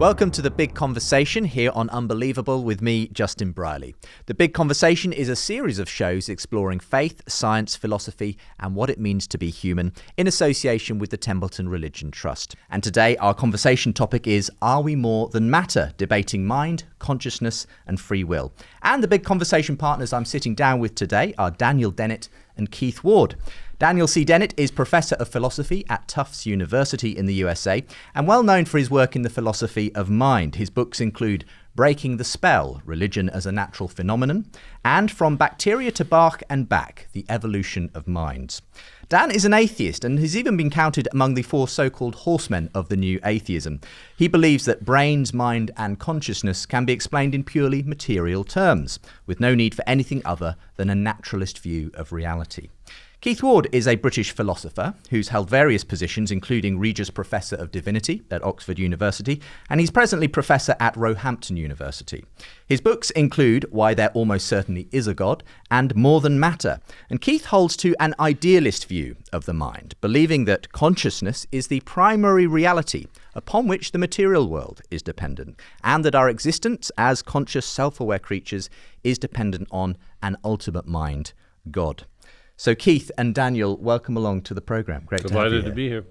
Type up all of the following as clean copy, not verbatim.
Welcome to The Big Conversation here on Unbelievable with me, Justin Briley. The Big Conversation is a series of shows exploring faith, science, philosophy and what it means to be human in association with the Templeton Religion Trust. And today our conversation topic is Are We More Than Matter? Debating mind, consciousness and free will. And the Big Conversation partners I'm sitting down with today are Daniel Dennett and Keith Ward. Daniel C Dennett is Professor of Philosophy at Tufts University in the USA and well known for his work in the philosophy of mind. His books include Breaking the Spell, Religion as a Natural Phenomenon, and From Bacteria to Bach and Back, The Evolution of Minds. Dan is an atheist and has even been counted among the four so-called horsemen of the new atheism. He believes that brains, mind and consciousness can be explained in purely material terms, with no need for anything other than a naturalist view of reality. Keith Ward is a British philosopher who's held various positions, including Regius Professor of Divinity at Oxford University, and he's presently Professor at Roehampton University. His books include Why There Almost Certainly Is a God and More Than Matter, and Keith holds to an idealist view of the mind, believing that consciousness is the primary reality upon which the material world is dependent, and that our existence as conscious, self-aware creatures is dependent on an ultimate mind, God. So Keith and Daniel, welcome along to the program. Great to have you here. Delighted to be here.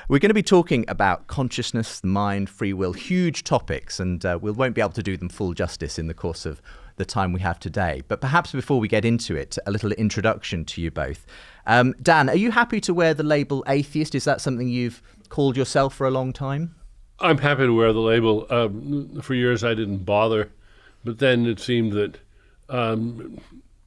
We're going to be talking about consciousness, the mind, free will, huge topics, and we won't be able to do them full justice in the course of the time we have today. But perhaps before we get into it, a little introduction to you both. Dan, are you happy to wear the label atheist? Is that something you've called yourself for a long time? I'm happy to wear the label. For years I didn't bother, but then it seemed that,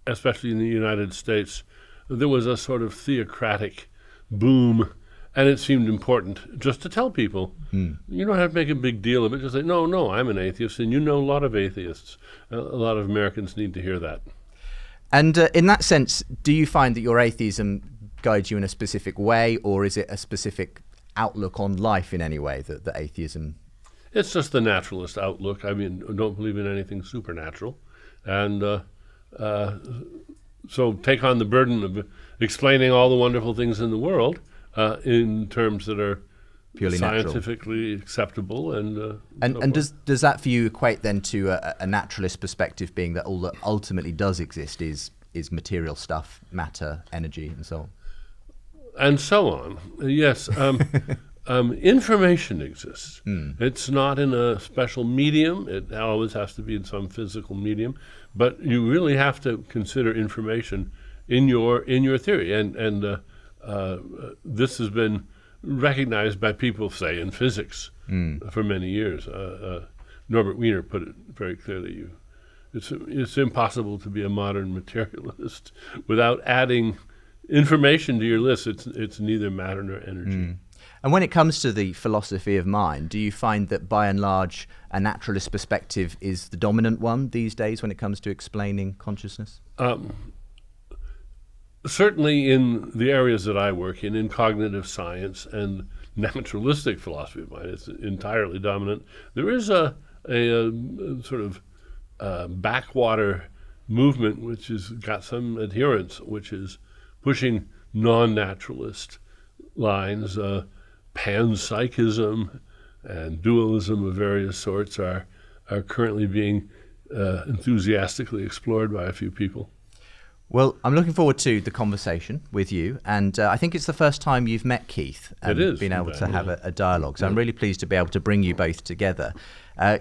especially in the United States, there was a sort of theocratic boom, and it seemed important just to tell people, you don't have to make a big deal of it. Just say, no, I'm an atheist, and you know a lot of atheists. A lot of Americans need to hear that. And in that sense, do you find that your atheism guides you in a specific way, or is it a specific outlook on life in any way that the atheism? It's just the naturalist outlook. I mean, I don't believe in anything supernatural. And so take on the burden of explaining all the wonderful things in the world in terms that are purely scientifically natural. Acceptable. And does that for you equate then to a naturalist perspective, being that all that ultimately does exist is material stuff, matter, energy, and so on? And so on. Yes. Information exists. It's not in a special medium. It always has to be in some physical medium. But you really have to consider information in your theory. And this has been recognized by people, say, in physics for many years. Norbert Wiener put it very clearly. It's impossible to be a modern materialist without adding information to your list. It's neither matter nor energy. And when it comes to the philosophy of mind, do you find that by and large a naturalist perspective is the dominant one these days when it comes to explaining consciousness? Certainly in the areas that I work in cognitive science and naturalistic philosophy of mind, it's entirely dominant. There is a sort of backwater movement which has got some adherents, which is pushing non-naturalist lines. Panpsychism and dualism of various sorts are currently being enthusiastically explored by a few people. Well, I'm looking forward to the conversation with you, and I think it's the first time you've met Keith and been able to have a dialogue, so I'm really pleased to be able to bring you both together.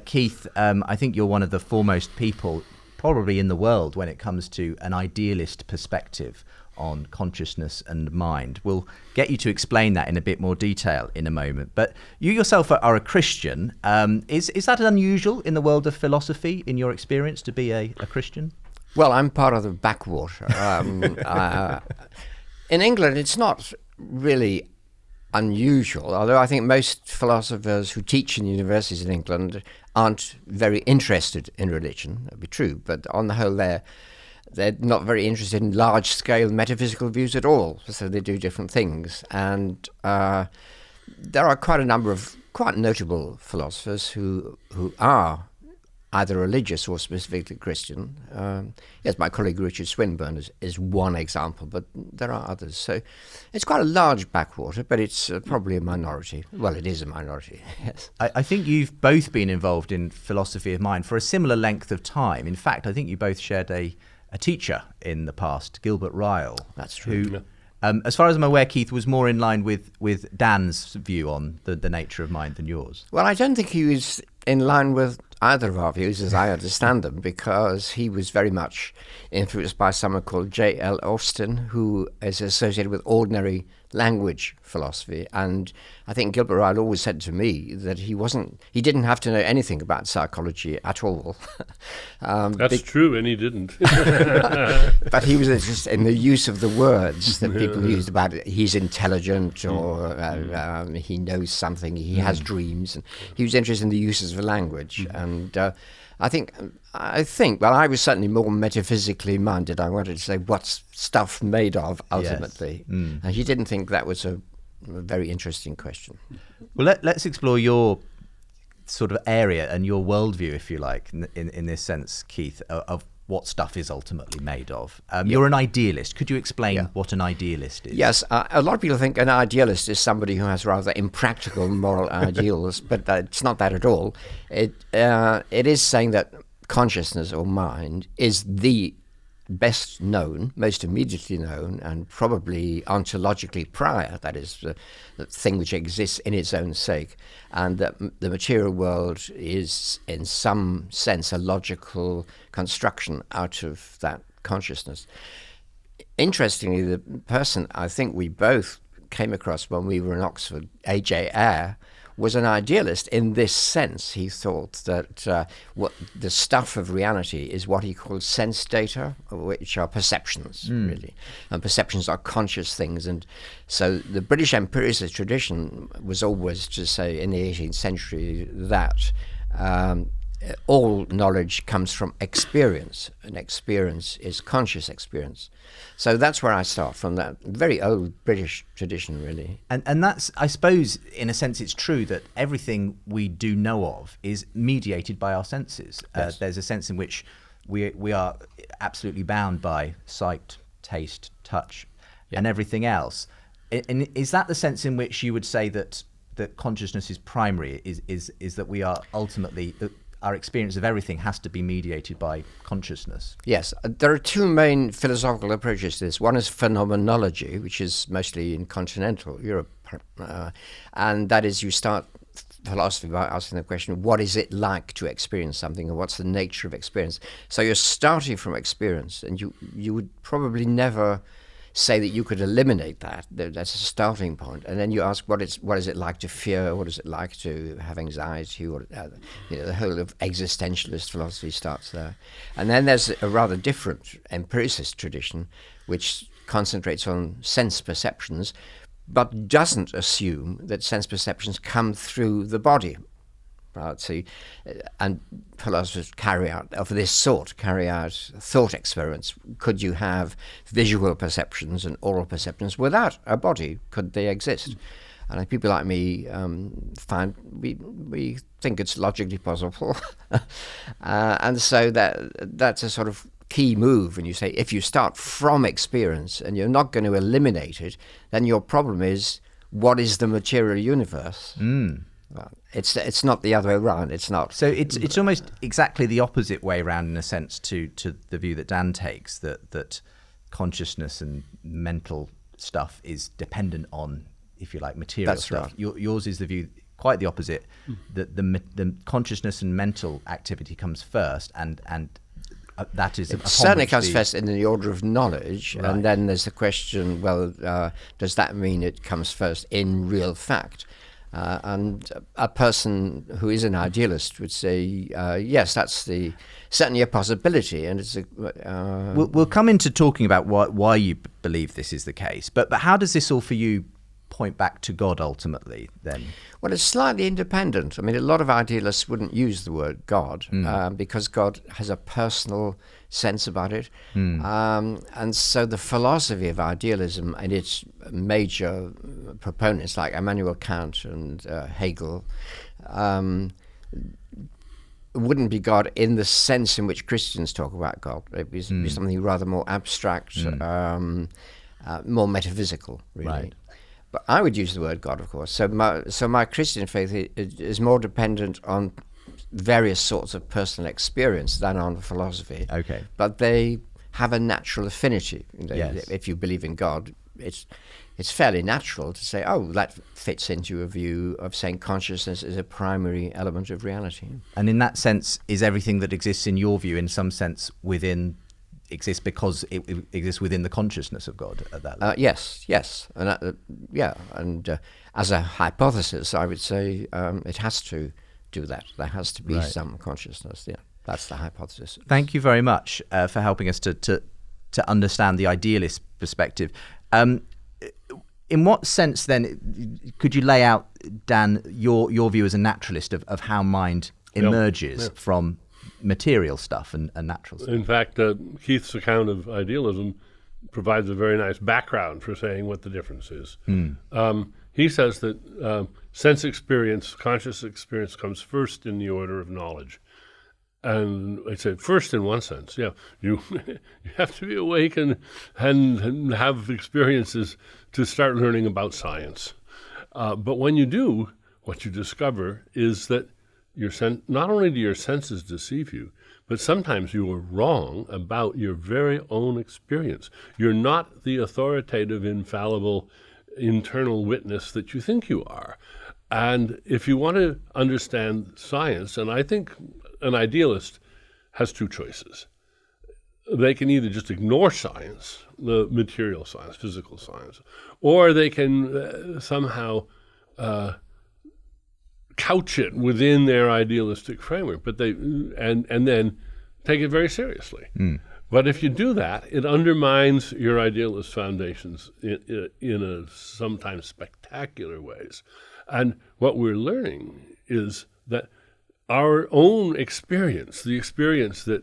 Keith, I think you're one of the foremost people probably in the world when it comes to an idealist perspective on consciousness and mind. We'll get you to explain that in a bit more detail in a moment. But you yourself are a Christian. Is that unusual in the world of philosophy, in your experience, to be a Christian? Well, I'm part of the backwater. In England, it's not really unusual, although I think most philosophers who teach in universities in England aren't very interested in religion. That'd be true, but on the whole, they're not very interested in large-scale metaphysical views at all, so they do different things. And there are quite a number of quite notable philosophers who are either religious or specifically Christian. Yes, my colleague Richard Swinburne is one example, but there are others. So it's quite a large backwater, but it's probably a minority. Well, it is a minority, yes. I think you've both been involved in philosophy of mind for a similar length of time. In fact, I think you both shared a teacher in the past, Gilbert Ryle. That's true. Who, as far as I'm aware, Keith, was more in line with Dan's view on the nature of mind than yours. Well, I don't think he was in line with either of our views, as I understand them, because he was very much influenced by someone called J.L. Austin, who is associated with ordinary language philosophy. And I think Gilbert Ryle always said to me that he didn't have to know anything about psychology at all. That's true, and he didn't. But he was interested in the use of the words that people used about it. He's intelligent, or he knows something, he has dreams. And he was interested in the uses of language. And I think, well, I was certainly more metaphysically minded. I wanted to say, what's stuff made of, ultimately? Yes. And he didn't think that was a very interesting question. Well, let's explore your sort of area and your worldview, if you like, in this sense, Keith, of what stuff is ultimately made of. You're an idealist. Could you explain what an idealist is? Yes, a lot of people think an idealist is somebody who has rather impractical moral ideals, but it's not that at all. It is saying that consciousness or mind is the best known, most immediately known, and probably ontologically prior, that is, the thing which exists in its own sake, and that the material world is, in some sense, a logical construction out of that consciousness. Interestingly, the person I think we both came across when we were in Oxford, A.J. Ayer, was an idealist in this sense. He thought that what the stuff of reality is what he called sense data, which are perceptions, really. And perceptions are conscious things. And so the British empiricist tradition was always to say in the 18th century that all knowledge comes from experience, and experience is conscious experience. So that's where I start, from that very old British tradition, really. And that's, I suppose, in a sense, it's true that everything we do know of is mediated by our senses. Yes. There's a sense in which we are absolutely bound by sight, taste, touch, and everything else. And is that the sense in which you would say that consciousness is primary? Is that we are ultimately... our experience of everything has to be mediated by consciousness? Yes. There are two main philosophical approaches to this. One is phenomenology, which is mostly in continental Europe. And that is, you start philosophy by asking the question, what is it like to experience something, and what's the nature of experience? So you're starting from experience, and you would probably never say that you could eliminate that. That's a starting point. And then you ask, what is it like to fear? What is it like to have anxiety? Or, the whole of existentialist philosophy starts there. And then there's a rather different empiricist tradition, which concentrates on sense perceptions, but doesn't assume that sense perceptions come through the body. Right, see, and philosophers carry out thought experiments. Could you have visual perceptions and oral perceptions without a body? Could they exist? And people like me find we think it's logically possible, and so that's a sort of key move. And you say, if you start from experience and you're not going to eliminate it, then your problem is, what is the material universe? It's not the other way around. It's not. So it's almost exactly the opposite way around, in a sense, to the view that Dan takes, that consciousness and mental stuff is dependent on, if you like, material That's stuff. right. Yours is the view quite the opposite, that the consciousness and mental activity comes first, and that is it certainly comes first in the order of knowledge, right. And then there's the question, well, does that mean it comes first in real fact? And a person who is an idealist would say, yes, that's certainly a possibility, and it's We'll come into talking about why you believe this is the case, but how does this all for you point back to God ultimately then? Well, it's slightly independent. I mean, a lot of idealists wouldn't use the word God because God has a personal sense about it. And so the philosophy of idealism and its major proponents like Immanuel Kant and Hegel wouldn't be God in the sense in which Christians talk about God. It would be something rather more abstract, more metaphysical, really. Right. But I would use the word God, of course. So my Christian faith is more dependent on various sorts of personal experience than on philosophy. Okay. But they have a natural affinity. Yes. If you believe in God, it's fairly natural to say, oh, that fits into a view of saying consciousness is a primary element of reality. And in that sense, is everything that exists in your view, in some sense, exists because it exists within the consciousness of God at that level? Yes, and and as a hypothesis, I would say it has to do that. There has to be some consciousness. Yeah, that's the hypothesis. Thank you very much for helping us to understand the idealist perspective. In what sense, then, could you lay out, Dan, your view as a naturalist of how mind emerges from material stuff and natural stuff? In fact, Keith's account of idealism provides a very nice background for saying what the difference is. He says that sense experience, conscious experience, comes first in the order of knowledge. And I said, first in one sense, you you have to be awake and have experiences to start learning about science. But when you do, what you discover is that not only do your senses deceive you, but sometimes you are wrong about your very own experience. You're not the authoritative, infallible, internal witness that you think you are. And if you want to understand science, and I think an idealist has two choices. They can either just ignore science, the material science, physical science, or they can somehow couch it within their idealistic framework, but and then take it very seriously. But if you do that, it undermines your idealist foundations in sometimes spectacular ways. And what we're learning is that our own experience, the experience that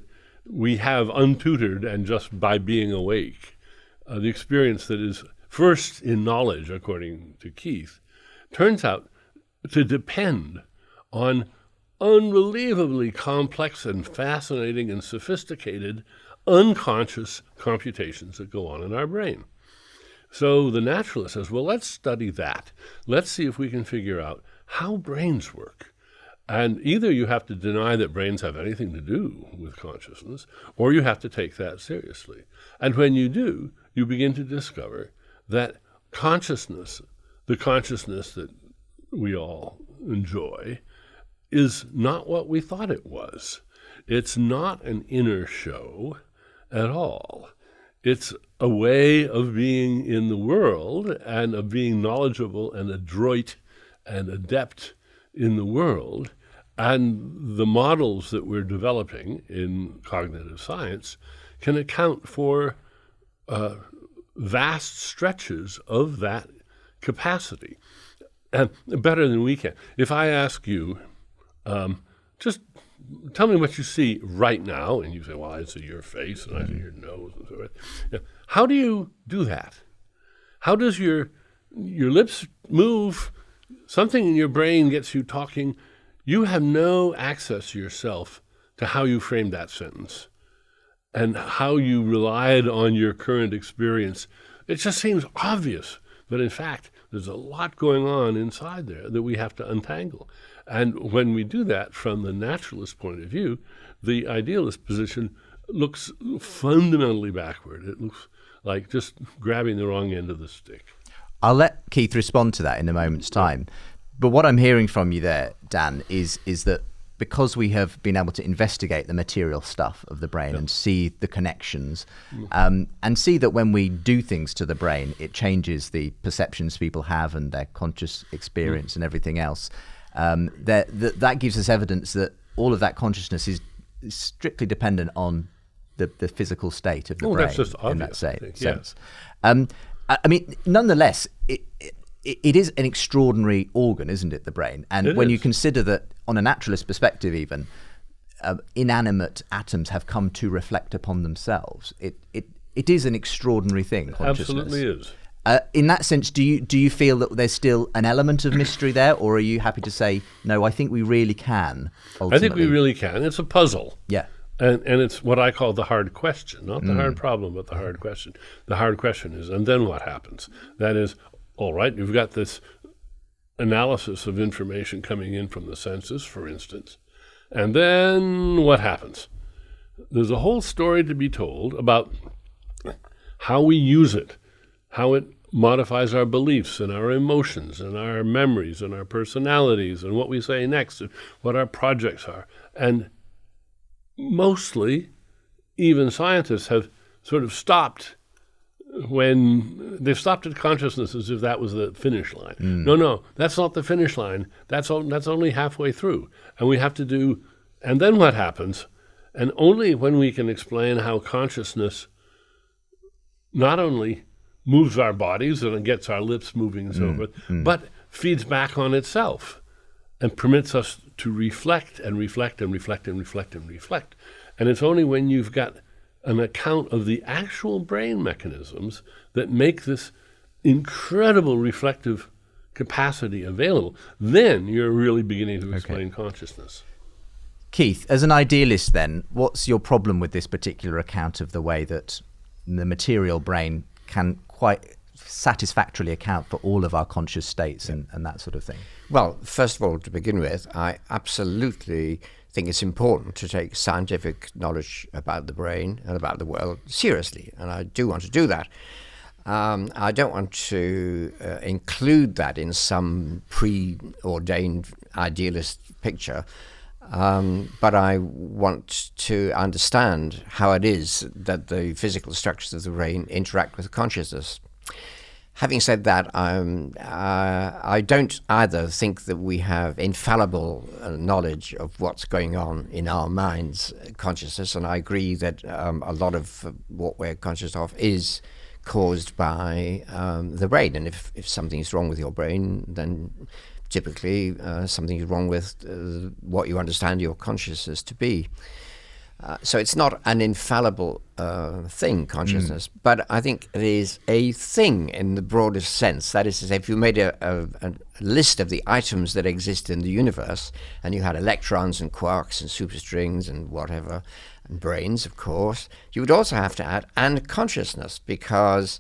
we have untutored and just by being awake, the experience that is first in knowledge, according to Keith, turns out to depend on unbelievably complex and fascinating and sophisticated unconscious computations that go on in our brain. So the naturalist says, well, let's study that. Let's see if we can figure out how brains work. And either you have to deny that brains have anything to do with consciousness, or you have to take that seriously. And when you do, you begin to discover that consciousness, the consciousness that we all enjoy, is not what we thought it was. It's not an inner show at all. It's a way of being in the world and of being knowledgeable and adroit and adept in the world. And the models that we're developing in cognitive science can account for vast stretches of that capacity, and better than we can. If I ask you, just tell me what you see right now, and you say, well, I see your face, and I see your nose, and so forth. How do you do that? How does your lips move? Something in your brain gets you talking. You have no access yourself to how you framed that sentence and how you relied on your current experience. It just seems obvious, but in fact, there's a lot going on inside there that we have to untangle. And when we do that from the naturalist point of view, the idealist position looks fundamentally backward. It looks like just grabbing the wrong end of the stick. I'll let Keith respond to that in a moment's time. But what I'm hearing from you there, Dan, is that because we have been able to investigate the material stuff of the brain and see the connections, and see that when we do things to the brain, it changes the perceptions people have and their conscious experience and everything else, that gives us evidence that all of that consciousness is strictly dependent on the physical state of the brain. That's just obvious, in that sense. I mean, nonetheless, it is an extraordinary organ, isn't it, the brain? And when you consider that, on a naturalist perspective even, inanimate atoms have come to reflect upon themselves, it is an extraordinary thing, consciousness. Absolutely is. In that sense, do you feel that there's still an element of mystery there, or are you happy to say, no, I think we really can, ultimately? I think we really can. It's a puzzle. Yeah. And it's what I call the hard question, not the hard problem, but the hard question. The hard question is, and then what happens? That is, all right, you've got this analysis of information coming in from the senses, for instance, and then what happens? There's a whole story to be told about how we use it, how it modifies our beliefs and our emotions and our memories and our personalities and what we say next and what our projects are. And mostly, even scientists have sort of stopped when they've stopped at consciousness as if that was the finish line. No, that's not the finish line. That's only halfway through. And we have to do, and then what happens? And only when we can explain how consciousness not only moves our bodies and gets our lips moving and so forth, but feeds back on itself and permits us to reflect and reflect and reflect and reflect and reflect. And it's only when you've got an account of the actual brain mechanisms that make this incredible reflective capacity available, then you're really beginning to explain consciousness. Keith, as an idealist then, what's your problem with this particular account of the way that the material brain can quite satisfactorily account for all of our conscious states and that sort of thing? Well, first of all, to begin with, I absolutely think it's important to take scientific knowledge about the brain and about the world seriously, and I do want to do that. I don't want to include that in some preordained idealist picture, but I want to understand how it is that the physical structures of the brain interact with consciousness. Having said that, I don't either think that we have infallible knowledge of what's going on in our mind's consciousness, and I agree that a lot of what we're conscious of is caused by the brain. And if something is wrong with your brain, then typically something is wrong with what you understand your consciousness to be. So it's not an infallible thing, consciousness, but I think it is a thing in the broadest sense. That is to say, if you made a list of the items that exist in the universe, and you had electrons and quarks and superstrings and whatever, and brains, of course, you would also have to add and consciousness, because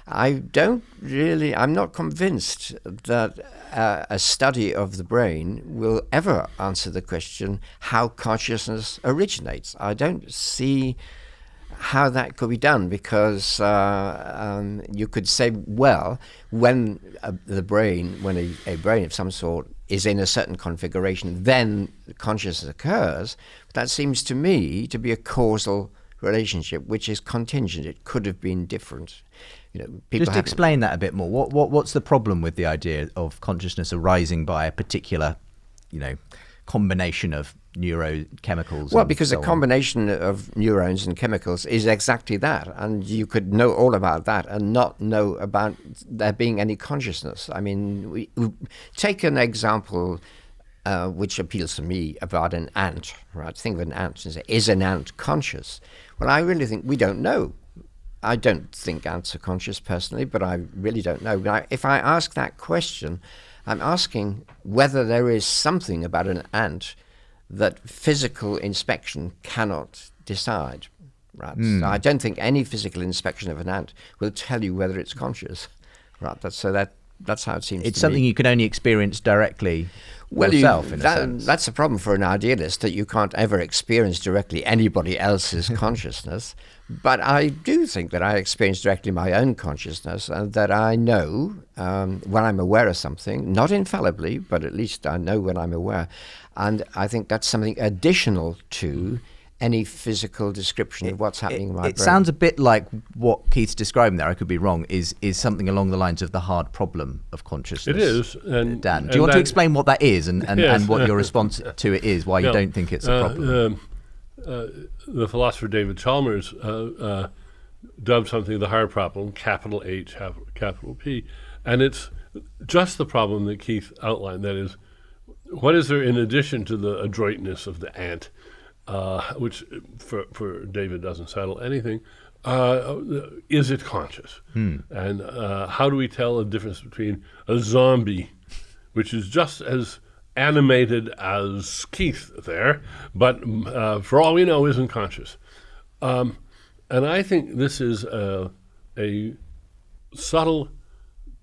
I'm not convinced that a study of the brain will ever answer the question how consciousness originates. I don't see how that could be done, because you could say, well, when a brain of some sort is in a certain configuration, then consciousness occurs. But that seems to me to be a causal relationship, which is contingent. It could have been different. Just explain that a bit more. What's the problem with the idea of consciousness arising by a particular, combination of neurochemicals? Well, because a combination of neurons and chemicals is exactly that, and you could know all about that and not know about there being any consciousness. I mean, we take an example which appeals to me about an ant. Right? Think of an ant and say, is an ant conscious? Well, I really think we don't know. I don't think ants are conscious personally, but I really don't know. But if I ask that question, I'm asking whether there is something about an ant that physical inspection cannot decide. Right? So I don't think any physical inspection of an ant will tell you whether it's conscious. Right? That's how it seems. It's to something me. you can only experience directly yourself, in a sense. That's a problem for an idealist, that you can't ever experience directly anybody else's consciousness. But I do think that I experience directly my own consciousness, and that I know when I'm aware of something, not infallibly, but at least I know when I'm aware. And I think that's something additional to any physical description of what's happening in my brain. It sounds a bit like what Keith's describing there, I could be wrong, is something along the lines of the hard problem of consciousness. It is. Dan, do you want to explain what that is and what your response to it is, why you don't think it's a problem? The philosopher David Chalmers dubbed something the hard problem, capital H, capital P. And it's just the problem that Keith outlined. That is, what is there in addition to the adroitness of the ant, which for David doesn't settle anything? is it conscious? And how do we tell the difference between a zombie, which is just as animated as Keith there, but for all we know isn't conscious? And I think this is a subtle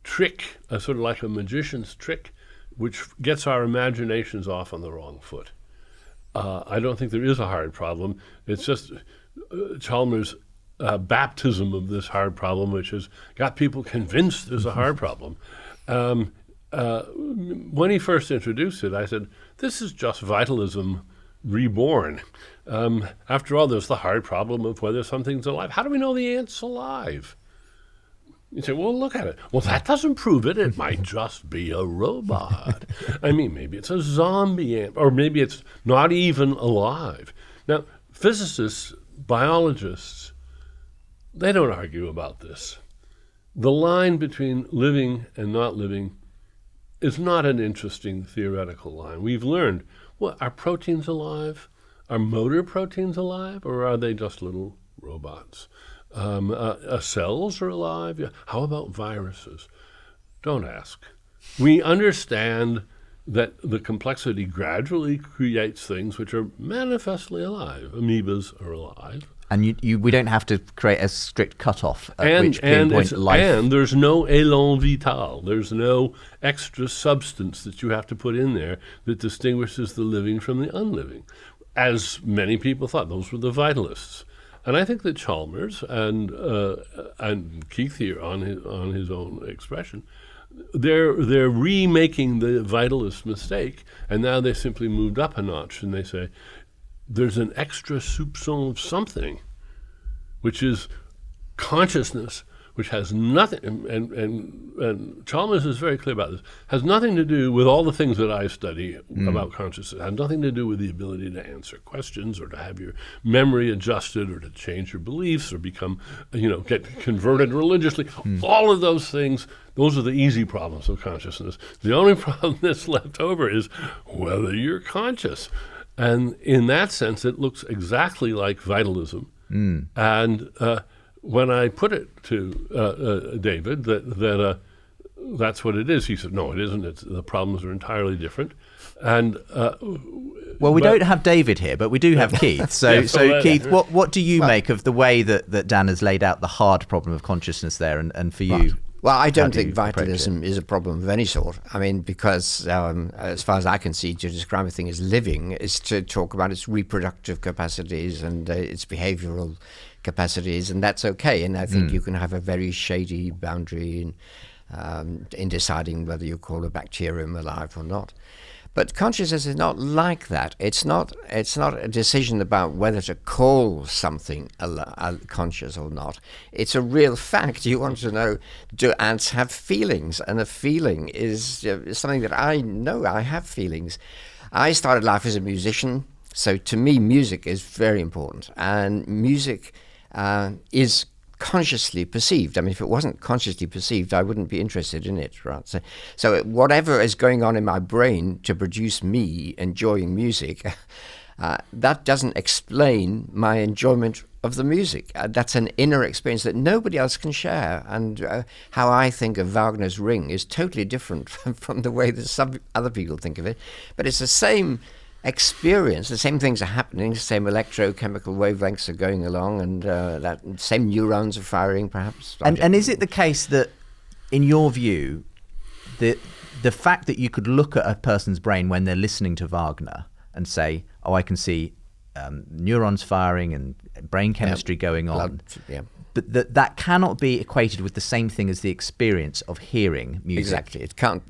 trick, sort of like a magician's trick, which gets our imaginations off on the wrong foot. I don't think there is a hard problem. It's just Chalmers' baptism of this hard problem, which has got people convinced there's a hard problem. When he first introduced it, I said, this is just vitalism reborn. After all, there's the hard problem of whether something's alive. How do we know the ant's alive? You say, well, look at it. Well, that doesn't prove it. It might just be a robot. I mean, maybe it's a zombie ant, or maybe it's not even alive. Now, physicists, biologists, they don't argue about this. The line between living and not living is not an interesting theoretical line. We've learned, well, are proteins alive? Are motor proteins alive, or are they just little robots? Cells are alive. Yeah. How about viruses? Don't ask. We understand that the complexity gradually creates things which are manifestly alive. Amoebas are alive. And we don't have to create a strict cutoff at which pinpoint life. And there's no élan vital. There's no extra substance that you have to put in there that distinguishes the living from the unliving, as many people thought. Those were the vitalists. And I think that Chalmers and Keith here on his own expression, they're remaking the vitalist mistake, and now they simply moved up a notch and they say there's an extra soupçon of something, which is consciousness, which has nothing, and Chalmers is very clear about this, has nothing to do with all the things that I study about consciousness. It has nothing to do with the ability to answer questions or to have your memory adjusted or to change your beliefs or become, get converted religiously. All of those things, those are the easy problems of consciousness. The only problem that's left over is whether you're conscious. And in that sense, it looks exactly like vitalism. And when I put it to David that that's what it is, he said, no, it isn't. The problems are entirely different. And we don't have David here, but we do have Keith. So Keith, what do you make of the way that Dan has laid out the hard problem of consciousness there, and for you? Right. Well, I don't think vitalism is a problem of any sort. I mean, because as far as I can see, to describe a thing as living is to talk about its reproductive capacities and its behavioral capacities, and that's okay. And I think you can have a very shady boundary in deciding whether you call a bacterium alive or not. But consciousness is not like that. It's not a decision about whether to call something conscious or not. It's a real fact. You want to know, do ants have feelings? And a feeling is something that I know. I have feelings. I started life as a musician, so to me music is very important. And music is consciously perceived. I mean, if it wasn't consciously perceived, I wouldn't be interested in it, right? So whatever is going on in my brain to produce me enjoying music, that doesn't explain my enjoyment of the music. That's an inner experience that nobody else can share. And how I think of Wagner's Ring is totally different from the way that some other people think of it. But it's the same experience. The same things are happening, the same electrochemical wavelengths are going along, and that same neurons are firing, perhaps. And is it the case that, in your view, the fact that you could look at a person's brain when they're listening to Wagner and say, oh, I can see neurons firing and brain chemistry going on, but that cannot be equated with the same thing as the experience of hearing music? Exactly. It can't.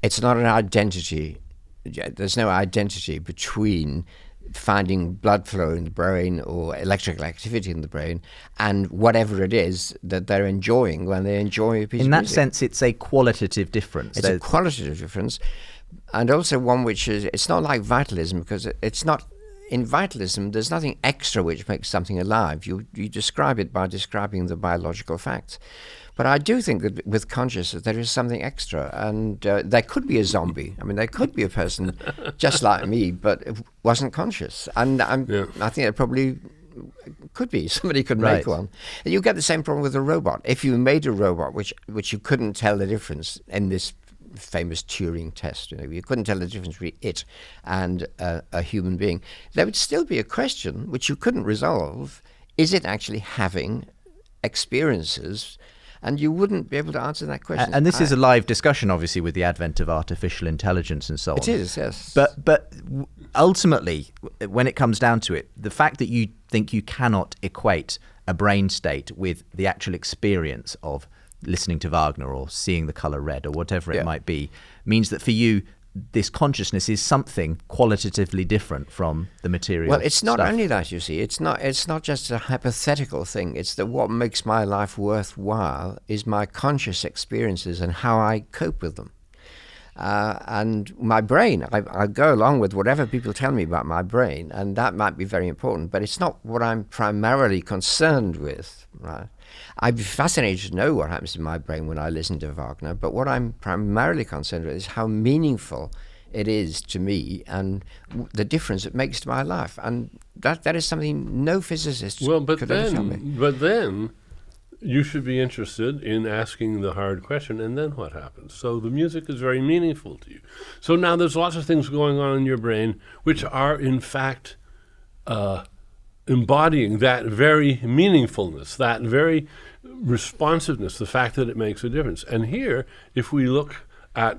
It's not an identity. There's no identity between finding blood flow in the brain or electrical activity in the brain and whatever it is that they're enjoying when they enjoy a piece of music. In that sense, it's a qualitative difference. It's a qualitative difference, and also one which is, it's not like vitalism, because it's not, in vitalism, there's nothing extra which makes something alive. You describe it by describing the biological facts. But I do think that with consciousness there is something extra, and there could be a zombie. I mean, there could be a person just like me, but wasn't conscious. And I think it probably could be. Somebody could Right. make one. And you get the same problem with a robot. If you made a robot which you couldn't tell the difference in this famous Turing test, you couldn't tell the difference between it and a human being, there would still be a question which you couldn't resolve. Is it actually having experiences? And you wouldn't be able to answer that question. And this is a live discussion, obviously, with the advent of artificial intelligence and so on. It is, yes. But ultimately, when it comes down to it, the fact that you think you cannot equate a brain state with the actual experience of listening to Wagner or seeing the color red or whatever it might be means that for you, this consciousness is something qualitatively different from the material. Well, it's not stuff. only that, you see. It's not just a hypothetical thing. It's that what makes my life worthwhile is my conscious experiences and how I cope with them. And my brain, I go along with whatever people tell me about my brain, and that might be very important, but it's not what I'm primarily concerned with, right? I'd be fascinated to know what happens in my brain when I listen to Wagner, but what I'm primarily concerned with is how meaningful it is to me and the difference it makes to my life. And that is something no physicist could ever tell me. But then you should be interested in asking the hard question, and then what happens? So the music is very meaningful to you. So now there's lots of things going on in your brain which are, in fact, embodying that very meaningfulness, that very responsiveness, the fact that it makes a difference. And here, if we look at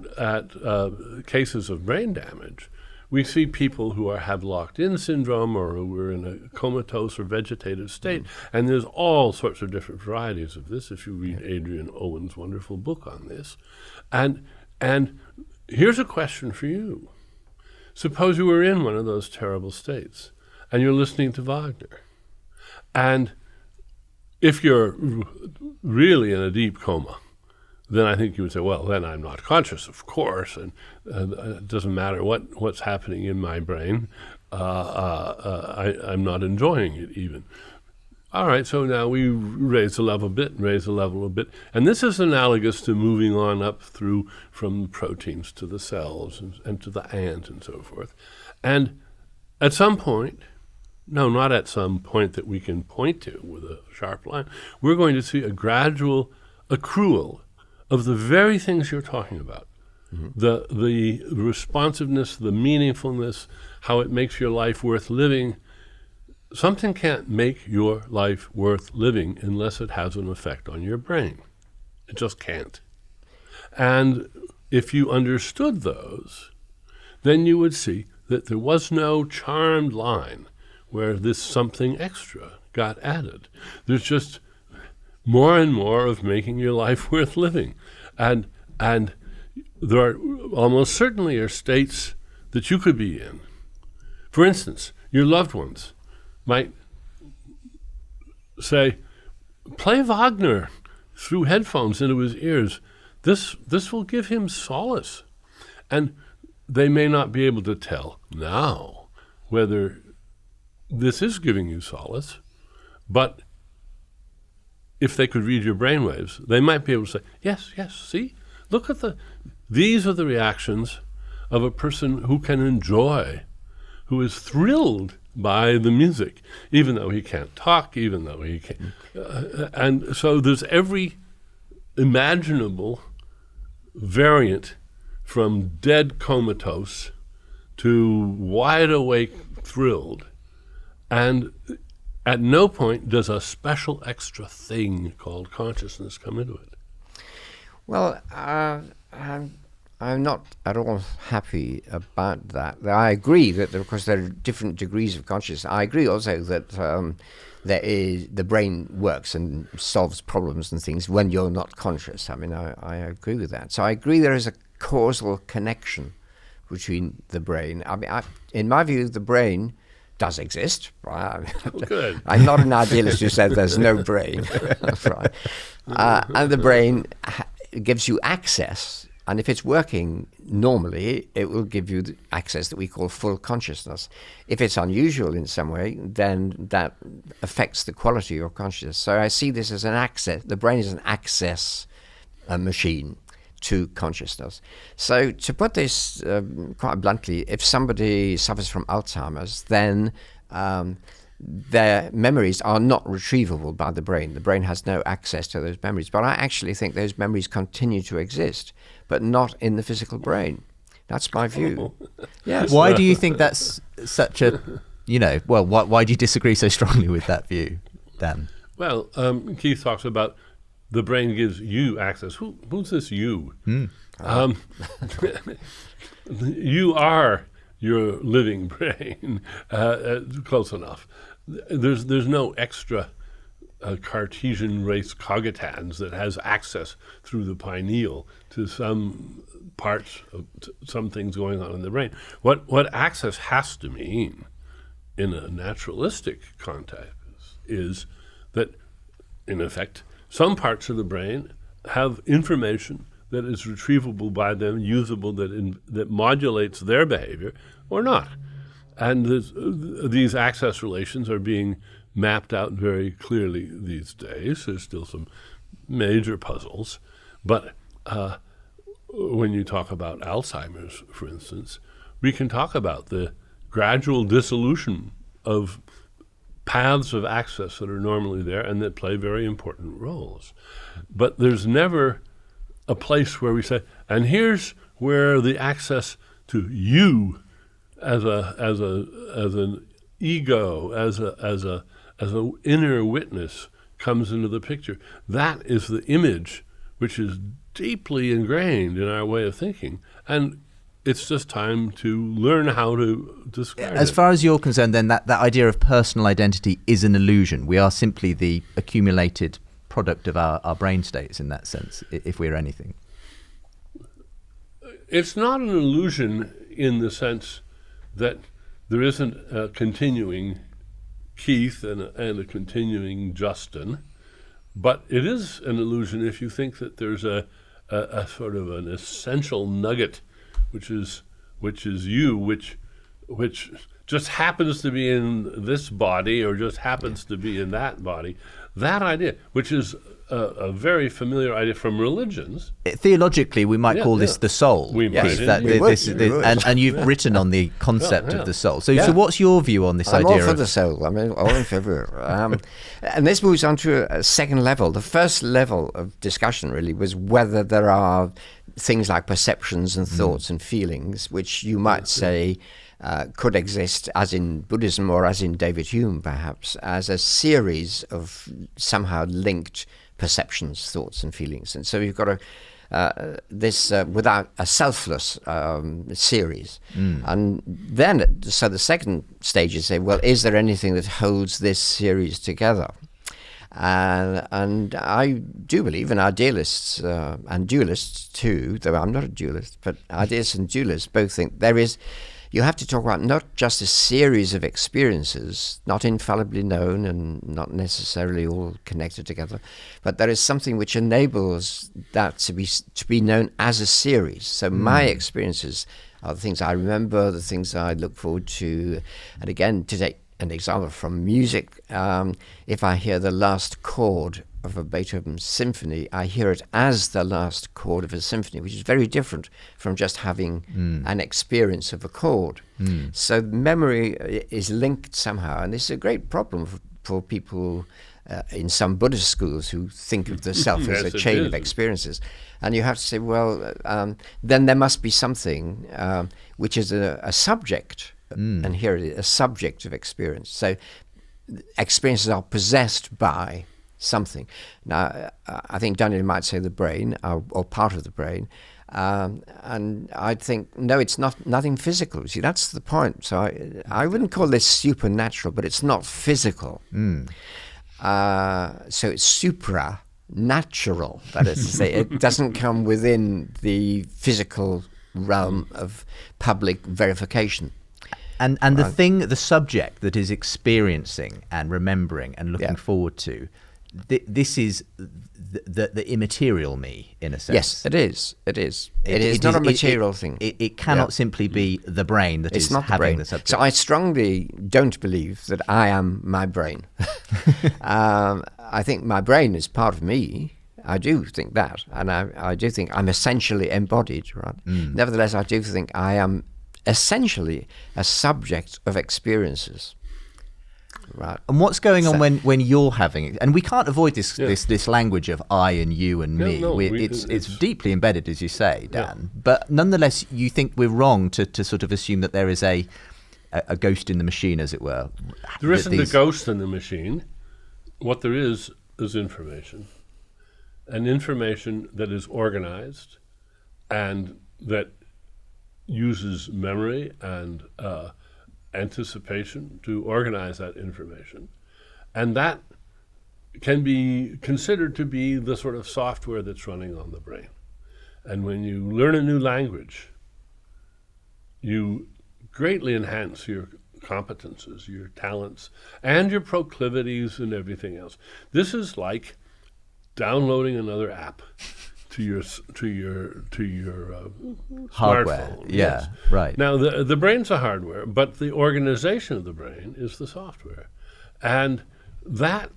cases of brain damage, we see people who have locked-in syndrome or who are in a comatose or vegetative state, and there's all sorts of different varieties of this if you read Adrian Owen's wonderful book on this. And here's a question for you. Suppose you were in one of those terrible states, and you're listening to Wagner. And if you're really in a deep coma, then I think you would say, well, then I'm not conscious, of course, and it doesn't matter what's happening in my brain. I'm not enjoying it even. All right, so now we raise the level a bit. And this is analogous to moving on up through from the proteins to the cells and to the ant and so forth. And at some point, no, not at some point that we can point to with a sharp line, we're going to see a gradual accrual of the very things you're talking about. The responsiveness, the meaningfulness, how it makes your life worth living. Something can't make your life worth living unless it has an effect on your brain. It just can't. And if you understood those, then you would see that there was no charmed line where this something extra got added. There's just more and more of making your life worth living. And there are almost certainly are states that you could be in. For instance, your loved ones might say, play Wagner through headphones into his ears. This will give him solace. And they may not be able to tell now whether this is giving you solace, but if they could read your brainwaves, they might be able to say, yes, see, look at these are the reactions of a person who can enjoy, who is thrilled by the music, even though he can't talk, even though he can't. And so there's every imaginable variant from dead comatose to wide awake thrilled. And at no point does a special extra thing called consciousness come into it. Well, I'm not at all happy about that. I agree that, of course, there are different degrees of consciousness. I agree also that the brain works and solves problems and things when you're not conscious. I mean, I agree with that. So I agree there is a causal connection between the brain. I mean, in my view, the brain does exist. Right? Good. I'm not an idealist who said there's no brain. That's right. And the brain gives you access, and if it's working normally, it will give you the access that we call full consciousness. If it's unusual in some way, then that affects the quality of your consciousness. So I see this as an access. The brain is an access machine to consciousness. So to put this quite bluntly, if somebody suffers from Alzheimer's, then their memories are not retrievable by the brain. The brain has no access to those memories. But I actually think those memories continue to exist, but not in the physical brain. That's my view. Yes. Why do you think that's such a, why do you disagree so strongly with that view, Dan? Well, Keith talks about the brain gives you access. Who's this you? You are your living brain. Close enough. There's no extra Cartesian race cogitans that has access through the pineal to some parts of some things going on in the brain. What access has to mean in a naturalistic context is that, in effect, some parts of the brain have information that is retrievable by them, usable, that modulates their behavior or not. And these access relations are being mapped out very clearly these days. There's still some major puzzles. But when you talk about Alzheimer's, for instance, we can talk about the gradual dissolution of paths of access that are normally there and that play very important roles. But there's never a place where we say, and here's where the access to you as an ego, as an inner witness comes into the picture. That is the image which is deeply ingrained in our way of thinking, and it's just time to learn how to describe it. As far as you're concerned, then, that idea of personal identity is an illusion. We are simply the accumulated product of our brain states in that sense, if we're anything. It's not an illusion in the sense that there isn't a continuing Keith and a continuing Justin, but it is an illusion if you think that there's a sort of an essential nugget which is you, which just happens to be in this body or just happens to be in that body. That idea, which is a very familiar idea from religions. Theologically, we might call this the soul. We might. And you've written on the concept of the soul. So what's your view on this idea? I'm all for the soul. I mean, all in favor. And this moves on to a second level. The first level of discussion really was whether there are things like perceptions and thoughts and feelings, which you might say could exist, as in Buddhism or as in David Hume, perhaps, as a series of somehow linked perceptions, thoughts, and feelings. And so you've got this without a selfless series. And then, so the second stage is say, well, is there anything that holds this series together? And I do believe, and idealists and dualists too, though I'm not a dualist, but idealists and dualists both think there is. You have to talk about not just a series of experiences, not infallibly known and not necessarily all connected together, but there is something which enables that to be known as a series. So my experiences are the things I remember, the things I look forward to. And again, to take an example from music, if I hear the last chord of a Beethoven symphony, I hear it as the last chord of a symphony, which is very different from just having an experience of a chord. So memory is linked somehow, and this is a great problem for people in some Buddhist schools who think of the self as a chain of experiences. And you have to say, well, then there must be something which is a subject, and here it is, a subject of experience. So experiences are possessed by something. Now, I think Daniel might say the brain, or part of the brain, and I'd think, no, it's nothing physical. See, that's the point. So I wouldn't call this supernatural, but it's not physical. So it's supranatural, that is to say. It doesn't come within the physical realm of public verification. And the subject that is experiencing and remembering and looking forward to, this is the immaterial me, in a sense. Yes, it is. It is not a material thing. It cannot simply be the brain that is having the subject. So I strongly don't believe that I am my brain. I think my brain is part of me. I do think that. And I do think I'm essentially embodied, right? Nevertheless, I do think I am essentially a subject of experiences. Right. And what's going on when you're having it? And we can't avoid this language of I and you and me. It's deeply embedded, as you say, Dan. Yeah. But nonetheless, you think we're wrong to sort of assume that there is a ghost in the machine, as it were. There isn't a ghost in the machine. What there is information. And information that is organized and that uses memory and anticipation to organize that information. And that can be considered to be the sort of software that's running on the brain. And when you learn a new language, you greatly enhance your competences, your talents, and your proclivities and everything else. This is like downloading another app to your hardware. Smartphone. Yeah, yes. Right. Now the brain's a hardware, but the organization of the brain is the software, and that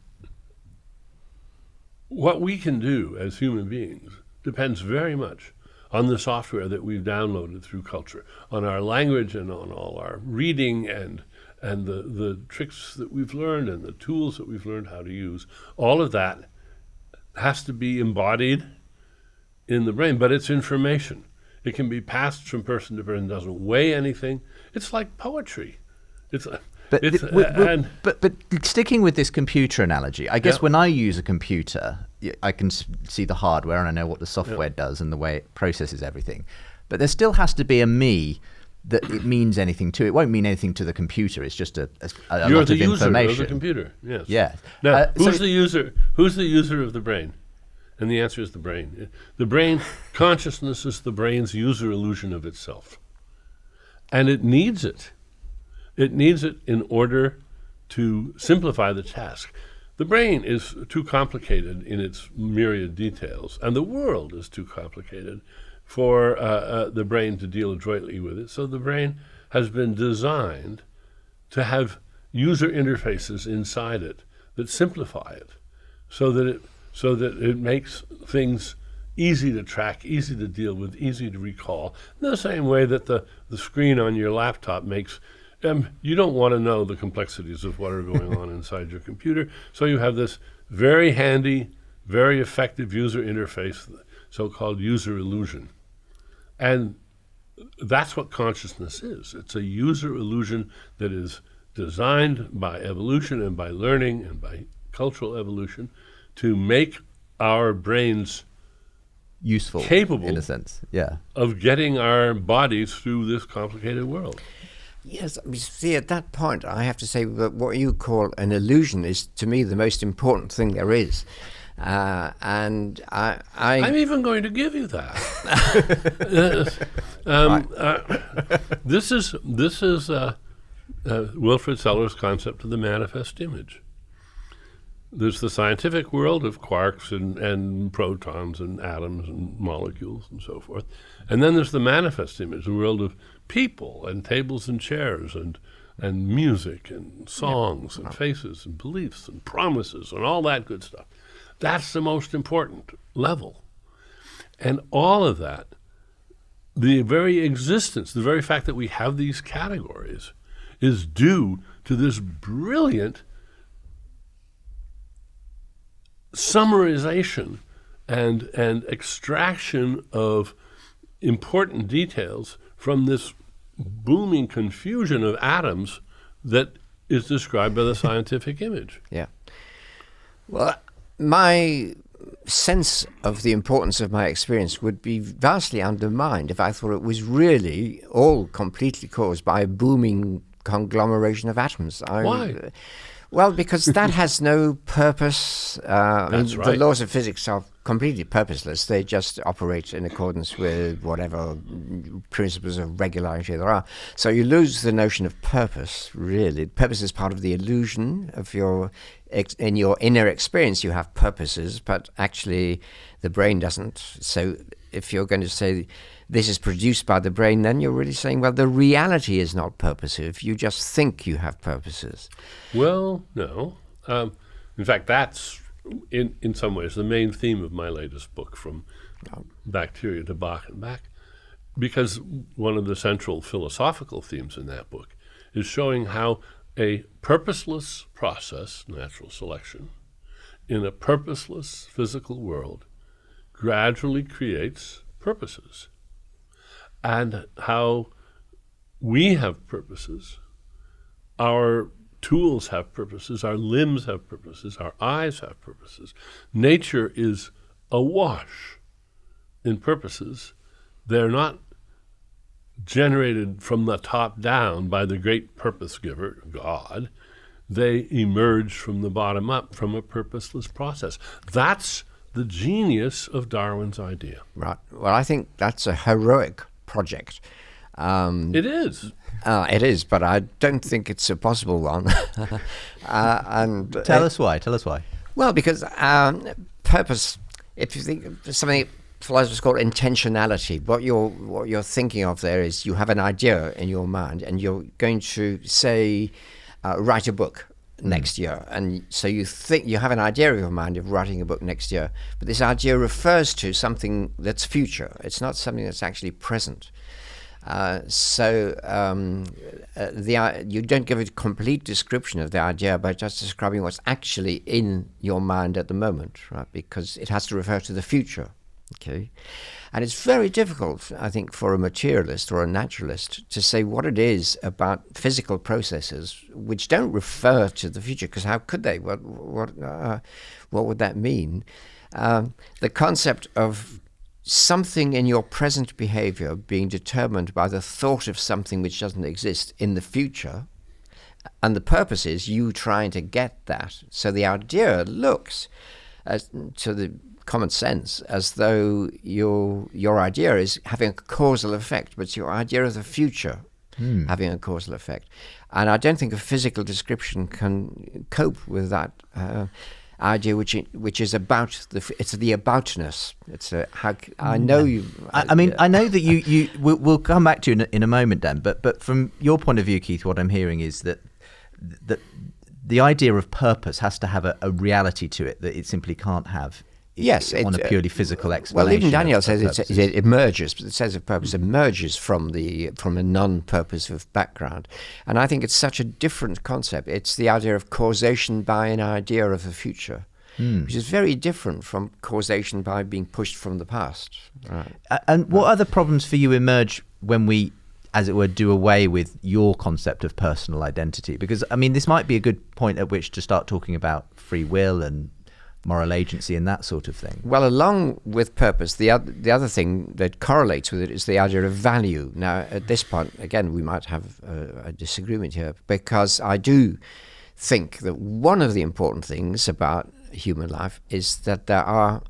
what we can do as human beings depends very much on the software that we've downloaded through culture, on our language and on all our reading and the tricks that we've learned and the tools that we've learned how to use. All of that has to be embodied in the brain, but it's information. It can be passed from person to person. It doesn't weigh anything. It's like poetry. But sticking with this computer analogy, I guess when I use a computer, I can see the hardware and I know what the software does and the way it processes everything. But there still has to be a me that it means anything to. It won't mean anything to the computer. It's just a lot of information. You're the user of the computer. Yes. Yeah. Now, who's the user? Who's the user of the brain? And the answer is the brain. The brain consciousness is the brain's user illusion of itself, and it needs it. It needs it in order to simplify the task. The brain is too complicated in its myriad details, and the world is too complicated for the brain to deal adroitly with it. So the brain has been designed to have user interfaces inside it that simplify it, so that it makes things easy to track, easy to deal with, easy to recall. In the same way that the screen on your laptop makes you don't want to know the complexities of what are going on inside your computer, so you have this very handy, very effective user interface, so-called user illusion. And that's what consciousness is. It's a user illusion that is designed by evolution and by learning and by cultural evolution to make our brains useful, capable, in a sense, of getting our bodies through this complicated world. Yes, see, at that point, I have to say that what you call an illusion is, to me, the most important thing there is. And I'm even going to give you that. This is Wilfrid Sellers' concept of the manifest image. There's the scientific world of quarks and protons and atoms and molecules and so forth. And then there's the manifest image, the world of people and tables and chairs and music and songs and faces and beliefs and promises and all that good stuff. That's the most important level. And all of that, the very existence, the very fact that we have these categories is due to this brilliant summarization and extraction of important details from this booming confusion of atoms that is described by the scientific image. Yeah. Well, my sense of the importance of my experience would be vastly undermined if I thought it was really all completely caused by a booming conglomeration of atoms. Why? Well, because that has no purpose. That's right. The laws of physics are completely purposeless. They just operate in accordance with whatever principles of regularity there are. So you lose the notion of purpose, really. Purpose is part of the illusion of in your inner experience you have purposes, but actually the brain doesn't. So if you're going to say this is produced by the brain, then you're really saying, well, the reality is not purposive. You just think you have purposes. Well, no. In fact, that's, in some ways, the main theme of my latest book, From Bacteria to Bach and back, because one of the central philosophical themes in that book is showing how a purposeless process, natural selection, in a purposeless physical world gradually creates purposes. And how we have purposes, our tools have purposes, our limbs have purposes, our eyes have purposes. Nature is awash in purposes. They're not generated from the top down by the great purpose giver, God. They emerge from the bottom up from a purposeless process. That's the genius of Darwin's idea. Right. Well, I think that's a heroic project. It is. It is, but I don't think it's a possible one. Tell us why. Well, because purpose, if you think of something philosophers call intentionality, what you're thinking of there is you have an idea in your mind and you're going to, say, write a book next year. And so you think you have an idea in your mind of writing a book next year, but this idea refers to something that's future. It's not something that's actually present. So you don't give a complete description of the idea by just describing what's actually in your mind at the moment, right? Because it has to refer to the future, okay? And it's very difficult, I think, for a materialist or a naturalist to say what it is about physical processes which don't refer to the future, because how could they? What would that mean? The concept of something in your present behavior being determined by the thought of something which doesn't exist in the future, and the purpose is you trying to get that. So the idea looks, to the common sense, as though your idea is having a causal effect, but it's your idea of the future having a causal effect. And I don't think a physical description can cope with that idea, which is about it's the aboutness. It's how I know you. I mean, I know that we'll come back to you in a moment, Dan. But from your point of view, Keith, what I'm hearing is that the idea of purpose has to have a reality to it that it simply can't have. Yes, on a purely physical explanation. Well, even Daniel says it emerges. It says of purpose emerges from a non-purposive background, and I think it's such a different concept. It's the idea of causation by an idea of the future, which is very different from causation by being pushed from the past. Right. And what other problems for you emerge when we, as it were, do away with your concept of personal identity? Because I mean, this might be a good point at which to start talking about free will and moral agency and that sort of thing. Well, along with purpose, the other thing that correlates with it is the idea of value. Now, at this point, again, we might have a disagreement here, because I do think that one of the important things about human life is that there are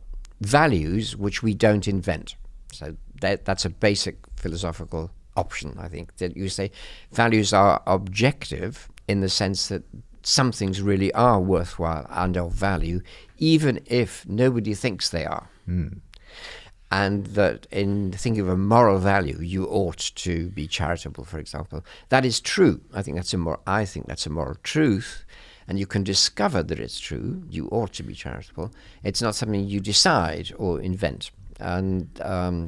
values which we don't invent. So that's a basic philosophical option, I think, that you say values are objective in the sense that some things really are worthwhile and of value, even if nobody thinks they are. And that in thinking of a moral value, you ought to be charitable, for example. That is true. I think that's a moral truth, and you can discover that it's true. You ought to be charitable. It's not something you decide or invent. And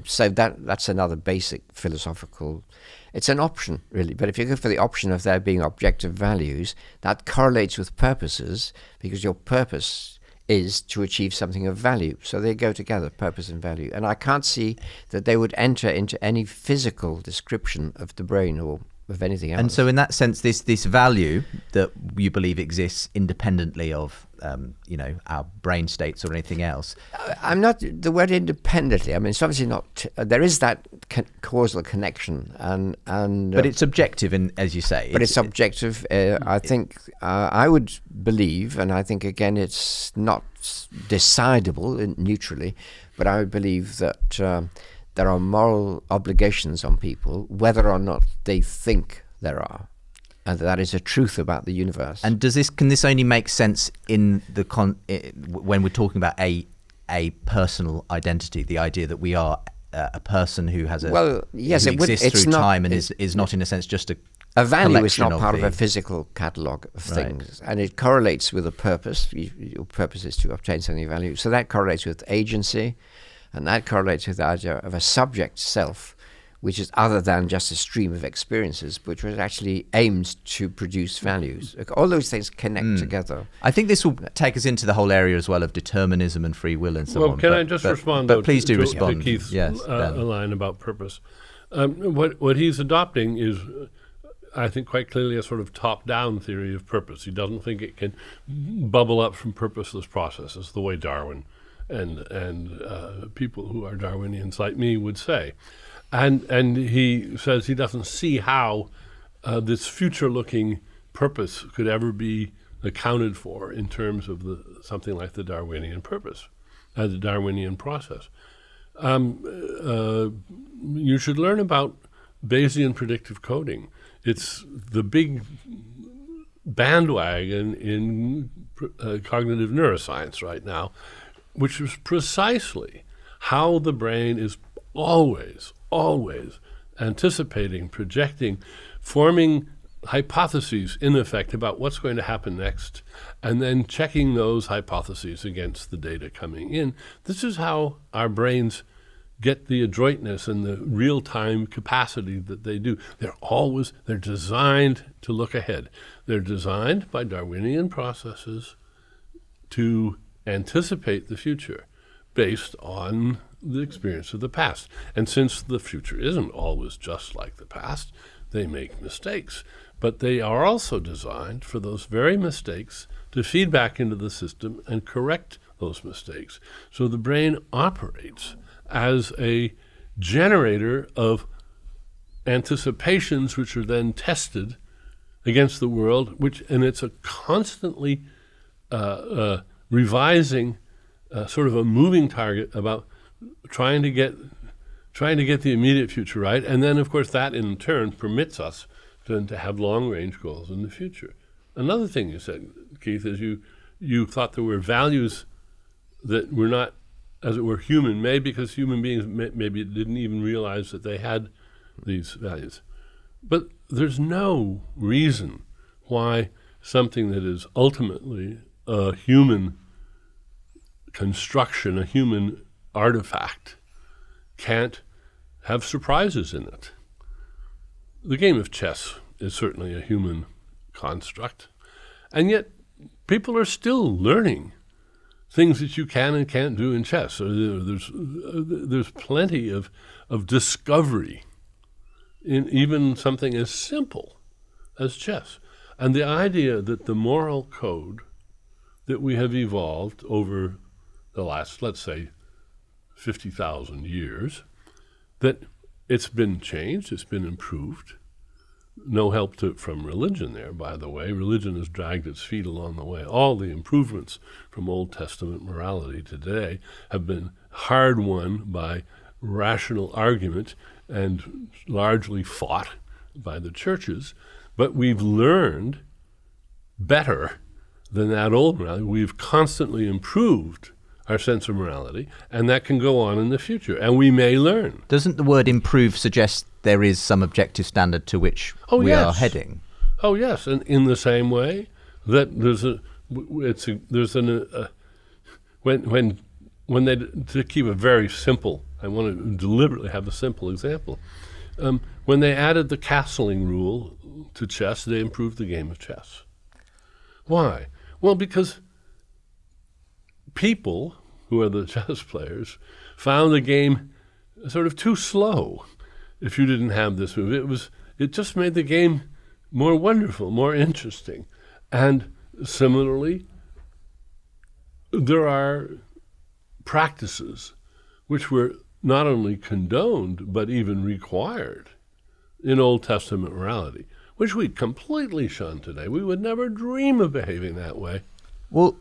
so that's another basic philosophical. It's an option, really. But if you go for the option of there being objective values, that correlates with purposes, because your purpose is to achieve something of value. So they go together, purpose and value. And I can't see that they would enter into any physical description of the brain or of anything else. And so in that sense, this value that you believe exists independently of our brain states or anything else. I'm not the word independently. I mean, it's obviously not. There is that causal connection, but it's subjective, as you say. But it's objective. I think I would believe, and I think again, it's not decidable neutrally, but I would believe that there are moral obligations on people, whether or not they think there are. And that is a truth about the universe. And can this only make sense in when we're talking about a personal identity, the idea that we are a person who has who exists through time and is not in a sense just a value is not part of a physical catalogue of things, and it correlates with a purpose. Your purpose is to obtain something of value, so that correlates with agency, and that correlates with the idea of a subject self, which is other than just a stream of experiences, which was actually aimed to produce values. All those things connect together. I think this will take us into the whole area as well of determinism and free will and so on. Well, can I just respond? But please do respond. To Keith's yes, a line about purpose. What he's adopting is, I think, quite clearly a sort of top-down theory of purpose. He doesn't think it can bubble up from purposeless processes, the way Darwin and people who are Darwinians like me would say. And he says he doesn't see how this future-looking purpose could ever be accounted for in terms of something like the Darwinian purpose, the Darwinian process. You should learn about Bayesian predictive coding. It's the big bandwagon in cognitive neuroscience right now, which is precisely how the brain is always anticipating, projecting, forming hypotheses, in effect, about what's going to happen next, and then checking those hypotheses against the data coming in. This is how our brains get the adroitness and the real-time capacity that they do. They're designed to look ahead. They're designed by Darwinian processes to anticipate the future based on the experience of the past. And since the future isn't always just like the past, they make mistakes. But they are also designed for those very mistakes to feed back into the system and correct those mistakes. So the brain operates as a generator of anticipations which are then tested against the world, and it's a constantly revising sort of a moving target about trying to get the immediate future right, and then of course that in turn permits us to have long-range goals in the future. Another thing you said, Keith, is you thought there were values that were not, as it were, human-made, because human beings maybe didn't even realize that they had these values. But there's no reason why something that is ultimately a human construction, a human artifact, can't have surprises in it. The game of chess is certainly a human construct, and yet people are still learning things that you can and can't do in chess. So there's plenty of discovery in even something as simple as chess. And the idea that the moral code that we have evolved over the last, let's say, 50,000 years, that it's been changed, it's been improved. No help from religion there, by the way. Religion has dragged its feet along the way. All the improvements from Old Testament morality today have been hard won by rational argument and largely fought by the churches. But we've learned better than that old morality. We've constantly improved our sense of morality, and that can go on in the future, and we may learn. Doesn't the word improve suggest there is some objective standard to which we are heading? Oh yes, and in the same way that when they, to keep it very simple, I want to deliberately have a simple example. When they added the castling rule to chess, they improved the game of chess. Why? Well, because people who are the chess players found the game sort of too slow if you didn't have this move. It just made the game more wonderful, more interesting. And similarly, there are practices which were not only condoned but even required in Old Testament morality, which we completely shun today. We would never dream of behaving that way. Well,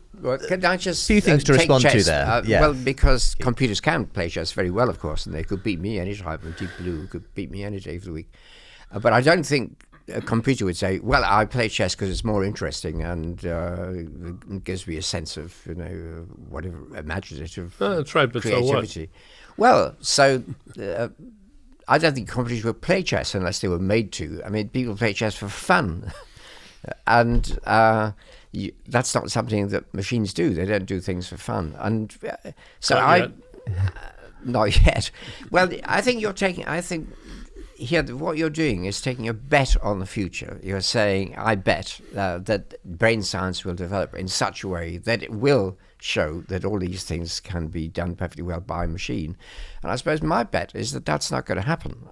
can I just few things to respond chess? to there. Well, because computers can play chess very well, of course, and they could beat me any time. And Deep Blue could beat me any day of the week. But I don't think a computer would say, "Well, I play chess because it's more interesting and it gives me a sense of, whatever imaginative that's right, but creativity." So what? Well, so I don't think computers would play chess unless they were made to. I mean, people play chess for fun, and that's not something that machines do. They don't do things for fun. And so not yet. Not yet. Well, I think here, what you're doing is taking a bet on the future. You're saying, I bet that brain science will develop in such a way that it will show that all these things can be done perfectly well by a machine. And I suppose my bet is that that's not going to happen.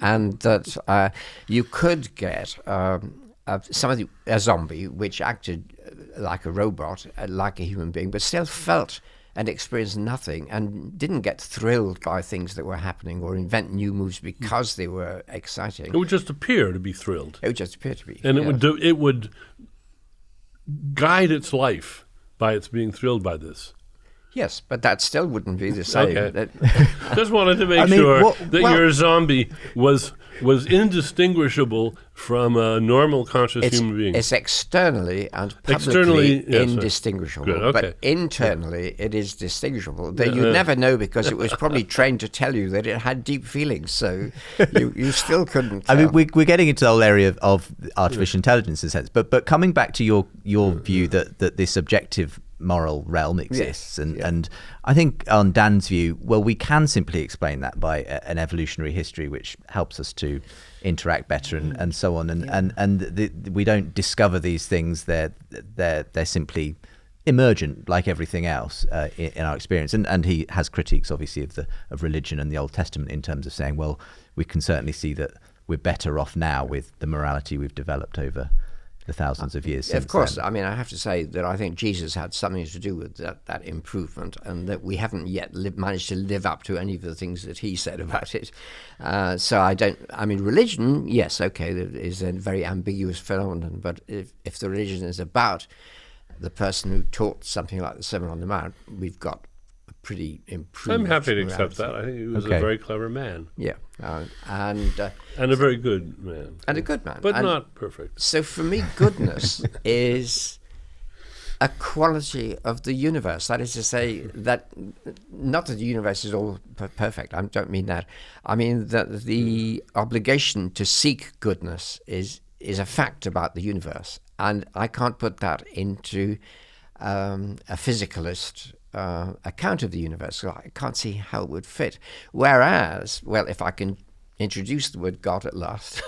And that you could get a zombie which acted like a robot, like a human being, but still felt and experienced nothing and didn't get thrilled by things that were happening or invent new moves because they were exciting. It would just appear to be thrilled. It would just appear to be. And it would guide its life by its being thrilled by this. Yes, but that still wouldn't be the same. Okay. Just wanted to make sure that your zombie was indistinguishable from a normal conscious human being. It's externally and publicly indistinguishable, Good, okay. But internally it is distinguishable. You never know because it was probably trained to tell you that it had deep feelings, so you still couldn't tell. I mean, we're getting into the whole area of artificial intelligence in a sense, but coming back to your view that this objective moral realm exists, and I think on Dan's view, well, we can simply explain that by an evolutionary history which helps us to interact better and so on, and we don't discover these things. They're simply emergent, like everything else in our experience. And he has critiques, obviously, of religion and the Old Testament in terms of saying, well, we can certainly see that we're better off now with the morality we've developed over the thousands of years since Of course. then. I mean, I have to say that I think Jesus had something to do with that improvement, and that we haven't yet managed to live up to any of the things that he said about it. Religion, yes, okay, is a very ambiguous phenomenon, but if the religion is about the person who taught something like the Sermon on the Mount, we've got a pretty improved I'm happy to morality. accept that. I think he was a very clever man. Yeah, and a very good man. And a good man. But not perfect. So for me, goodness is a quality of the universe. That is to say, that not that the universe is all perfect. I don't mean that. I mean that the obligation to seek goodness is a fact about the universe. And I can't put that into a physicalist account of the universe. So I can't see how it would fit. Whereas, well, if I can introduce the word God at last,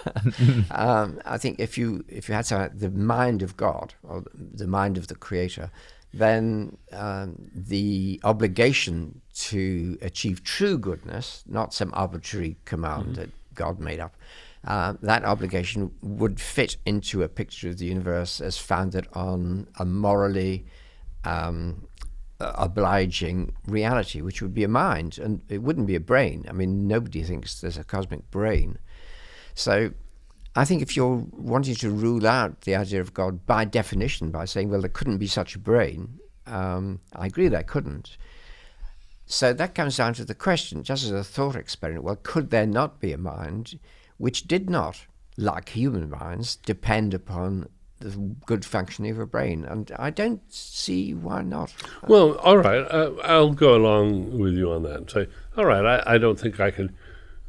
I think if you had the mind of God or the mind of the Creator, then the obligation to achieve true goodness, not some arbitrary command that God made up, that obligation would fit into a picture of the universe as founded on a morally obliging reality, which would be a mind, and it wouldn't be a brain. I mean, nobody thinks there's a cosmic brain. So I think if you're wanting to rule out the idea of God by definition, by saying, well, there couldn't be such a brain, I agree there couldn't. So that comes down to the question, just as a thought experiment, well, could there not be a mind which did not, like human minds, depend upon the good functioning of a brain? And I don't see why not. Well, all right, I'll go along with you on that and say, all right, I don't think I can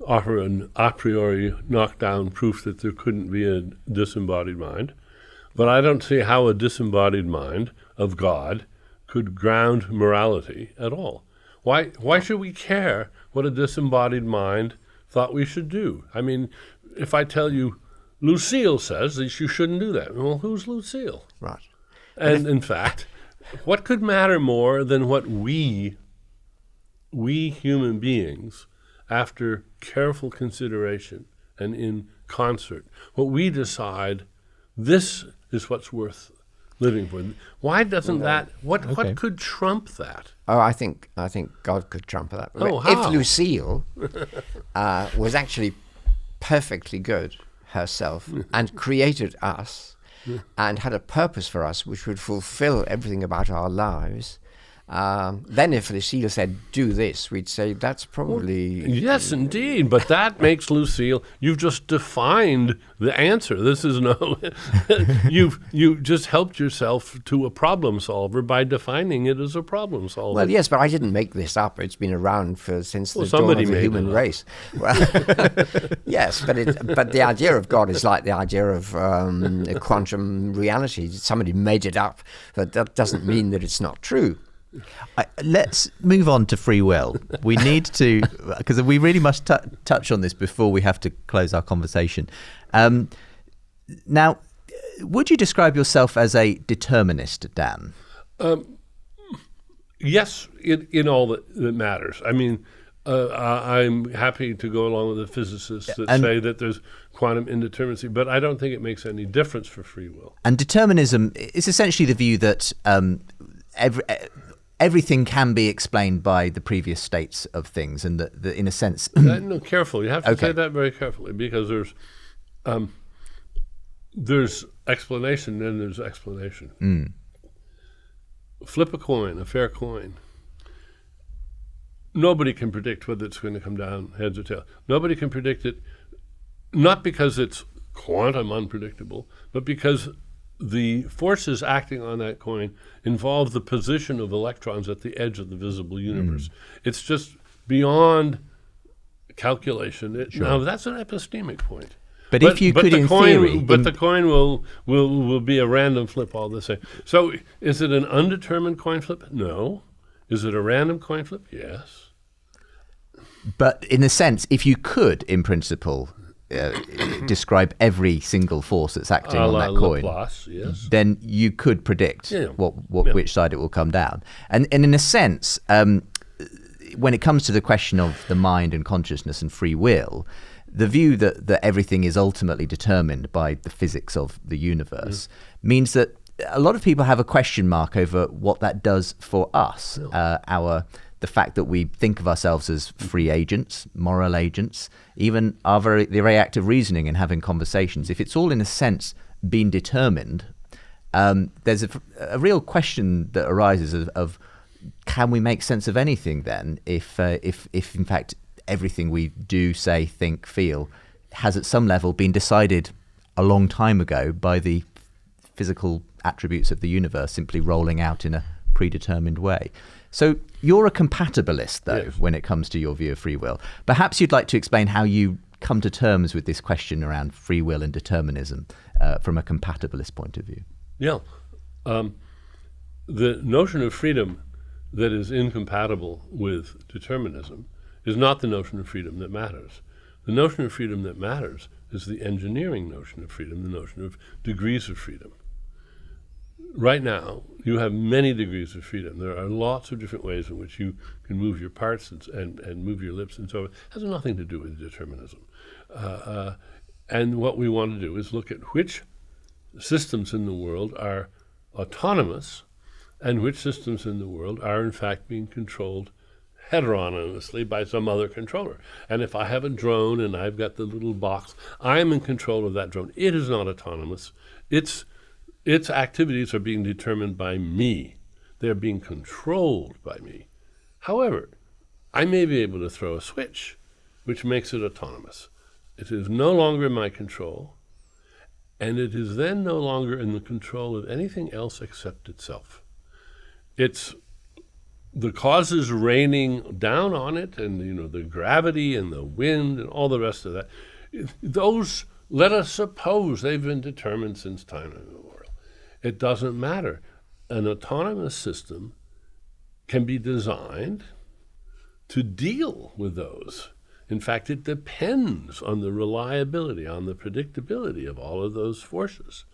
offer an a priori knockdown proof that there couldn't be a disembodied mind, but I don't see how a disembodied mind of God could ground morality at all. Why should we care what a disembodied mind thought we should do? I mean, if I tell you Lucille says that you shouldn't do that, well, who's Lucille? Right. And in fact, what could matter more than what we human beings, after careful consideration and in concert, what we decide, this is what's worth living for. Why doesn't that? What could trump that? Oh, I think God could trump that. Oh, how? If Lucille was actually perfectly good herself and created us and had a purpose for us which would fulfill everything about our lives, then if Lucille said, do this, we'd say that's probably... Well, yes, indeed, but that makes Lucille... You've just defined the answer. This is no... you just helped yourself to a problem solver by defining it as a problem solver. Well, yes, but I didn't make this up. It's been around since the dawn of the human race. Well, yes, but the idea of God is like the idea of quantum reality. Somebody made it up, but that doesn't mean that it's not true. Let's move on to free will. We need to, because we really must touch on this before we have to close our conversation. Now, would you describe yourself as a determinist, Dan? Yes, in all that matters. I mean, I'm happy to go along with the physicists that say that there's quantum indeterminacy, but I don't think it makes any difference for free will. And determinism is essentially the view that everything can be explained by the previous states of things, and that in a sense... No, careful. You have to say that very carefully, because there's explanation and there's explanation. Flip a coin, a fair coin. Nobody can predict whether it's going to come down heads or tails. Nobody can predict it, not because it's quantum unpredictable, but because the forces acting on that coin involve the position of electrons at the edge of the visible universe. It's just beyond calculation. Now, that's an epistemic point. But if you could, in theory... But the coin will be a random flip all the same. So is it an undetermined coin flip? No. Is it a random coin flip? Yes. But in a sense, if you could, in principle, describe every single force that's acting on that coin, Laplace, yes, then you could predict which side it will come down. And in a sense, when it comes to the question of the mind and consciousness and free will, the view that everything is ultimately determined by the physics of the universe means that a lot of people have a question mark over what that does for us, the fact that we think of ourselves as free agents, moral agents, even the very act of reasoning and having conversations. If it's all in a sense been determined, there's a real question that arises of can we make sense of anything then if in fact everything we do, say, think, feel has at some level been decided a long time ago by the physical attributes of the universe simply rolling out in a predetermined way. So you're a compatibilist, though, yes, when it comes to your view of free will. Perhaps you'd like to explain how you come to terms with this question around free will and determinism from a compatibilist point of view. Yeah. The notion of freedom that is incompatible with determinism is not the notion of freedom that matters. The notion of freedom that matters is the engineering notion of freedom, the notion of degrees of freedom. Right now, you have many degrees of freedom. There are lots of different ways in which you can move your parts and move your lips and so on. It has nothing to do with determinism. And what we want to do is look at which systems in the world are autonomous and which systems in the world are in fact being controlled heteronomously by some other controller. And if I have a drone and I've got the little box, I'm in control of that drone. It is not autonomous. Its activities are being determined by me. They're being controlled by me. However, I may be able to throw a switch which makes it autonomous. It is no longer in my control, and it is then no longer in the control of anything else except itself. It's the causes raining down on it, and the gravity and the wind and all the rest of that. Those, let us suppose, they've been determined since time immemorial. It doesn't matter. An autonomous system can be designed to deal with those. In fact, it depends on the reliability, on the predictability of all of those forces.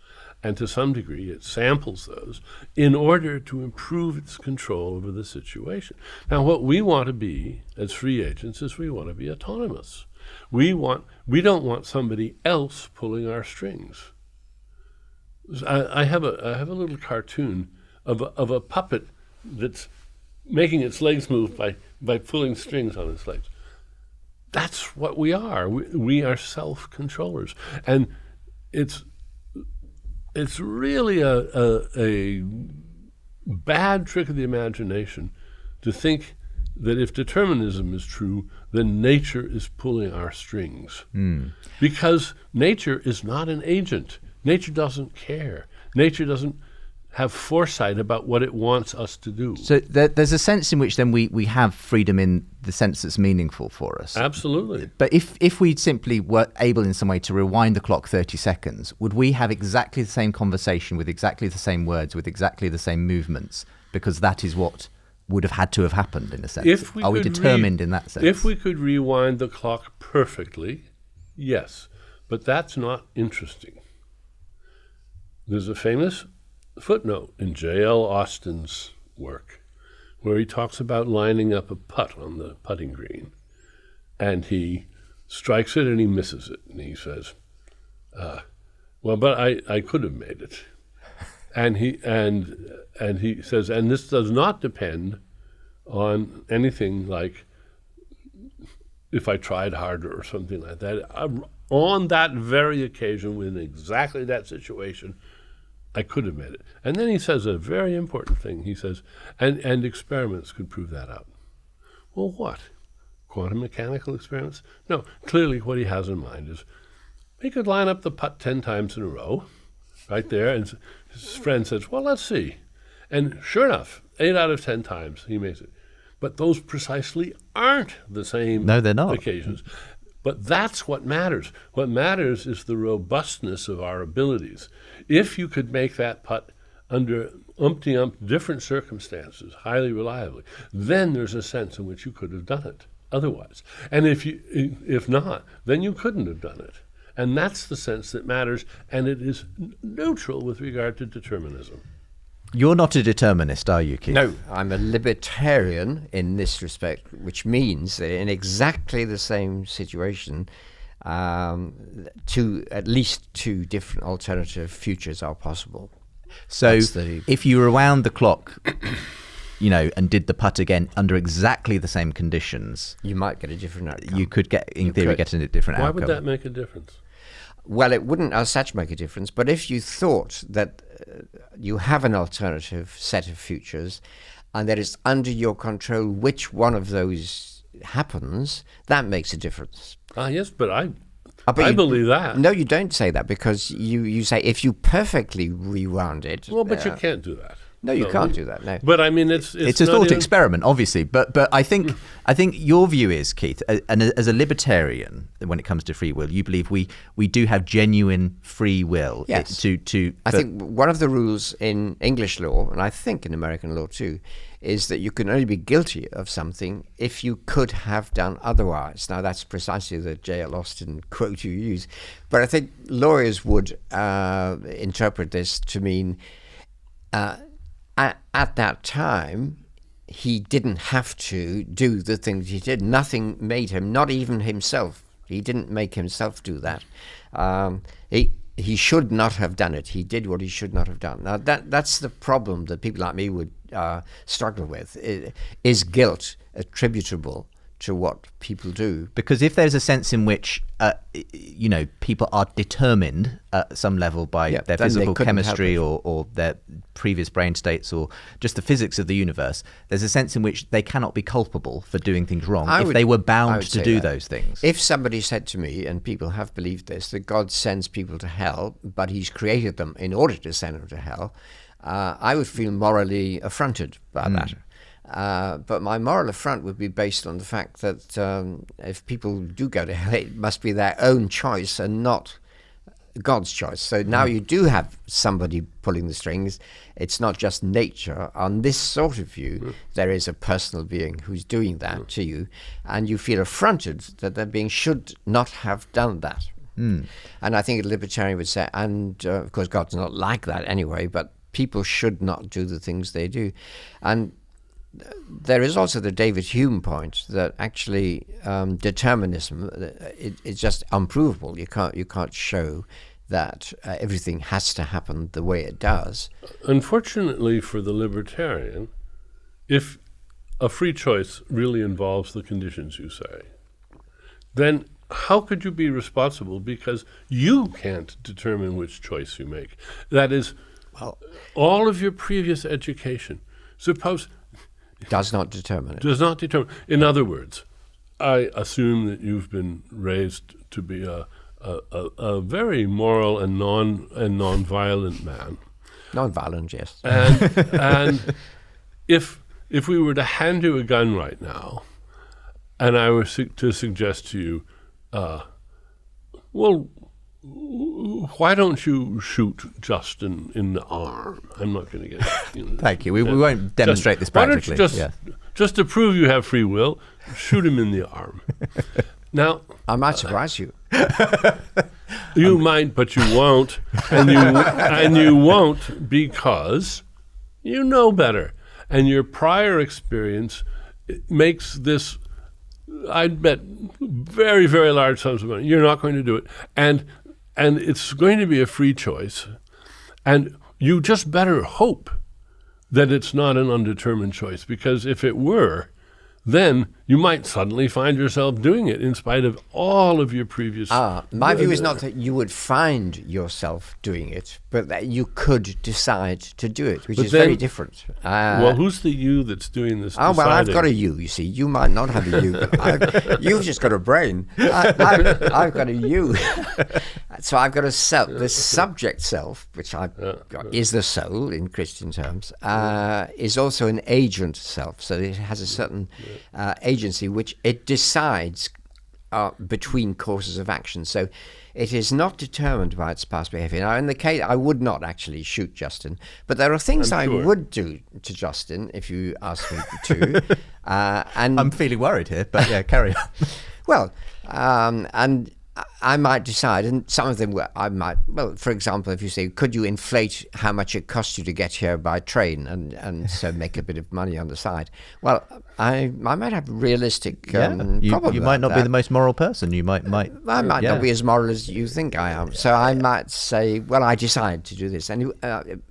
And to some degree, it samples those in order to improve its control over the situation. Now, what we want to be as free agents is we want to be autonomous. We don't want somebody else pulling our strings. I have a little cartoon of a puppet that's making its legs move by pulling strings on its legs. That's what we are. We are self-controllers, and it's really a bad trick of the imagination to think that if determinism is true, then nature is pulling our strings. Because nature is not an agent. Nature doesn't care. Nature doesn't have foresight about what it wants us to do. So there's a sense in which then we have freedom in the sense that's meaningful for us. Absolutely. But if we simply were able in some way to rewind the clock 30 seconds, would we have exactly the same conversation with exactly the same words, with exactly the same movements? Because that is what would have had to have happened in a sense? Are we determined in that sense? If we could rewind the clock perfectly, yes. But that's not interesting. There's a famous footnote in J.L. Austin's work where he talks about lining up a putt on the putting green. And he strikes it and he misses it. And he says, well, but I could have made it. And he says, and this does not depend on anything like if I tried harder or something like that. On that very occasion, in exactly that situation, I could have made it. And then he says a very important thing. He says, and experiments could prove that out. Well, what? Quantum mechanical experiments? No, clearly what he has in mind is he could line up the putt 10 times in a row, right there, and his friend says, well, let's see. And sure enough, 8 out of 10 times he makes it. But those precisely aren't the same No, they're not. occasions. But that's what matters. What matters is the robustness of our abilities. If you could make that putt under umpty-ump different circumstances, highly reliably, then there's a sense in which you could have done it otherwise. And if not, then you couldn't have done it. And that's the sense that matters, and it is neutral with regard to determinism. You're not a determinist, are you, Keith? No, I'm a libertarian in this respect, which means that in exactly the same situation, at least 2 different alternative futures are possible. So if you rewound the clock, and did the putt again under exactly the same conditions, you might get a different outcome. You could get a different outcome. Why would that make a difference? Well, it wouldn't as such make a difference, but if you thought that you have an alternative set of futures and that it's under your control which one of those happens, that makes a difference. Yes, but I believe that. No, you don't say that, because you say if you perfectly rewound it. Well, but you can't do that. No, you can't do that. No, but I mean, it's a thought experiment, obviously. But I think your view is, Keith, and as a libertarian, when it comes to free will, you believe we do have genuine free will. Yes. I think one of the rules in English law, and I think in American law too, is that you can only be guilty of something if you could have done otherwise. Now, that's precisely the J.L. Austin quote you use, but I think lawyers would interpret this to mean. At that time, he didn't have to do the things he did. Nothing made him, not even himself. He didn't make himself do that. He should not have done it. He did what he should not have done. Now, that's the problem that people like me would struggle with. Is guilt attributable to what people do? Because if there's a sense in which people are determined at some level by their physical chemistry or their previous brain states or just the physics of the universe, there's a sense in which they cannot be culpable for doing things wrong if they were bound to do those things. If somebody said to me, and people have believed this, that God sends people to hell, but he's created them in order to send them to hell, I would feel morally affronted by that. But my moral affront would be based on the fact that if people do go to hell, it must be their own choice and not God's choice. So now you do have somebody pulling the strings. It's not just nature. On this sort of view, there is a personal being who's doing that to you, and you feel affronted that that being should not have done that. And I think a libertarian would say, and of course God's not like that anyway, but people should not do the things they do. And there is also the David Hume point that actually determinism it's just unprovable. You can't show that everything has to happen the way it does. Unfortunately for the libertarian, if a free choice really involves the conditions you say, then how could you be responsible because you can't determine which choice you make? That is, all of your previous education. Suppose does not determine it. Does not determine. In other words, I assume that you've been raised to be a very moral and non-violent man. Non-violent, yes. And if we were to hand you a gun right now, and I were to suggest to you, well, why don't you shoot Justin in the arm? I'm not going to get Thank you. We won't demonstrate this practically. Why don't you just to prove you have free will, shoot him in the arm. Now, I might surprise you. You might, but you won't, and you won't because you know better, and your prior experience makes this. I'd bet very, very large sums of money. You're not going to do it, and it's going to be a free choice, and you just better hope that it's not an undetermined choice, because if it were, then you might suddenly find yourself doing it in spite of all of your previous... My view is not that you would find yourself doing it, but that you could decide to do it, which is very different. Well, who's the you that's doing this deciding? Well, I've got a you see. You might not have a you, but you've just got a brain. I've got a you. So I've got a self. The subject self, which is the soul in Christian terms, is also an agent self. So it has a certain agency which it decides between courses of action. So it is not determined by its past behavior. Now, in the case, I would not actually shoot Justin, but there are things I would do to Justin if you ask me to. And I'm feeling worried here, but yeah, carry on. Well, and I might decide, and some of them I might, well, for example, if you say, could you inflate how much it costs you to get here by train and so make a bit of money on the side? Well, I might have realistic problem. You might not be the most moral person. You might I might not be as moral as you think I am. So I might say, well, I decide to do this. And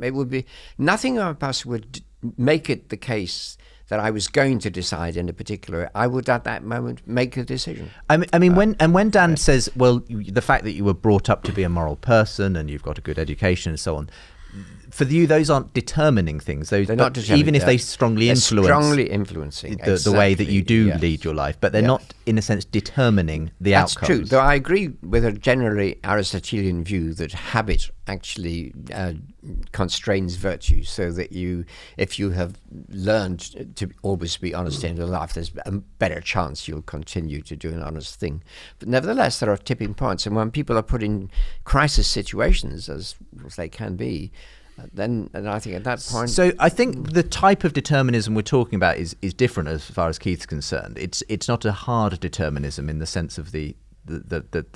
it would be, nothing of us would make it the case that I was going to decide in a particular, I would at that moment make a decision. I mean, when Dan says, well, the fact that you were brought up to be a moral person and you've got a good education and so on, for you, those aren't determining things. They're not determining, even if they strongly influence. Strongly influencing the way that you do lead your life, but they're not, in a sense, determining the outcomes. That's true. Though I agree with a generally Aristotelian view that habit actually constrains virtue, so that if you have learned to always be honest in your life, there's a better chance you'll continue to do an honest thing. But nevertheless, there are tipping points, and when people are put in crisis situations, as they can be, then I think at that point... So I think the type of determinism we're talking about is different as far as Keith's concerned. It's not a hard determinism in the sense of the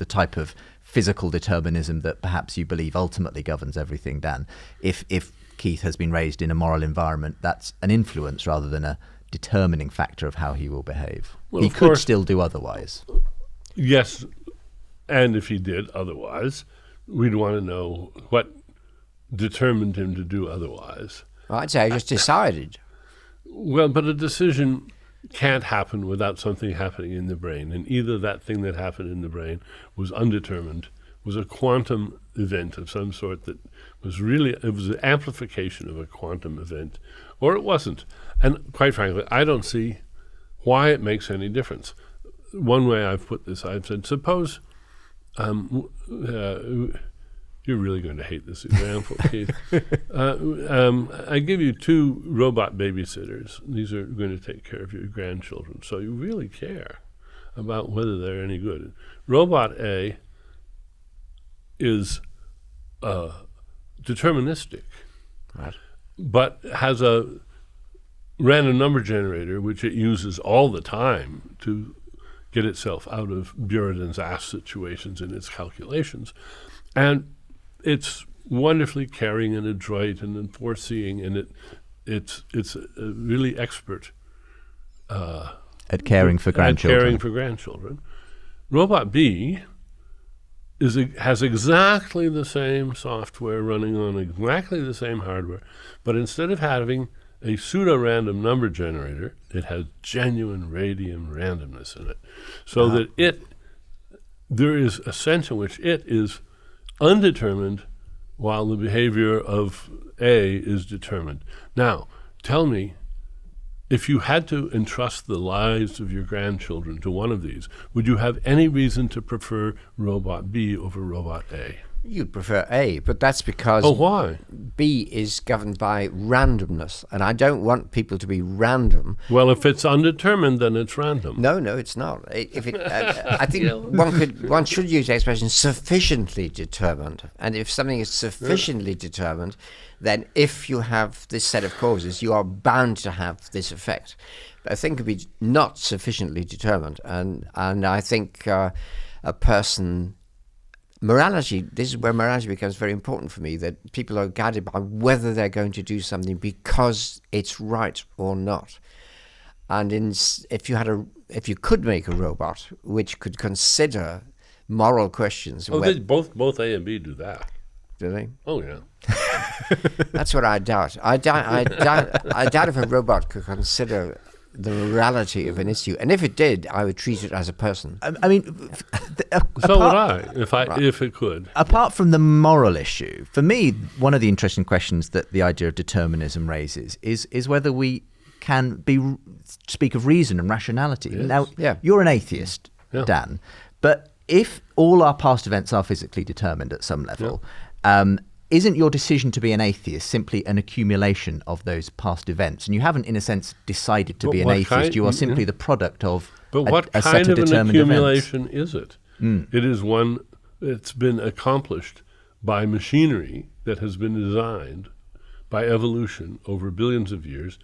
type of physical determinism that perhaps you believe ultimately governs everything, Dan. If Keith has been raised in a moral environment, that's an influence rather than a determining factor of how he will behave. Well, he could still do otherwise. Yes, and if he did otherwise, we'd want to know what determined him to do otherwise. Well, I'd say I just decided. Well, but a decision can't happen without something happening in the brain, and either that thing that happened in the brain was undetermined, was a quantum event of some sort that was really, it was an amplification of a quantum event, or it wasn't. And quite frankly, I don't see why it makes any difference. One way I've put this, I've said, suppose you're really going to hate this example, Keith. I give you 2 robot babysitters. These are going to take care of your grandchildren. So you really care about whether they're any good. Robot A is deterministic, right, but has a random number generator which it uses all the time to get itself out of Buridan's ass situations in its calculations. And it's wonderfully caring and adroit and foreseeing, and it's really expert at caring for grandchildren. Robot B has exactly the same software running on exactly the same hardware, but instead of having a pseudo-random number generator, it has genuine radium randomness in it, so that there is a sense in which it is undetermined while the behavior of A is determined. Now, tell me, if you had to entrust the lives of your grandchildren to one of these, would you have any reason to prefer Robot B over Robot A? You'd prefer A, but that's because Oh, why? B is governed by randomness, and I don't want people to be random. Well, if it's undetermined, then it's random. No, it's not. I think one should use the expression sufficiently determined, and if something is sufficiently determined, then if you have this set of causes, you are bound to have this effect. But a thing could be not sufficiently determined, and I think a person. Morality, this is where morality becomes very important for me, that people are guided by whether they're going to do something because it's right or not. And if you could make a robot which could consider moral questions. Oh, both A and B do that. Do they? Oh, yeah. That's what I doubt. I doubt if a robot could consider the morality of an issue, and if it did, I would treat it as a person. I mean, so would I, if it could. Apart from the moral issue, for me, one of the interesting questions that the idea of determinism raises is whether we can speak of reason and rationality. Yes. Now, you're an atheist, Dan, but if all our past events are physically determined at some level, isn't your decision to be an atheist simply an accumulation of those past events? And you haven't, in a sense, decided to be an atheist. You are simply the product of a set of determined accumulation events. is it? It is one that's been accomplished by machinery that has been designed by evolution over billions of years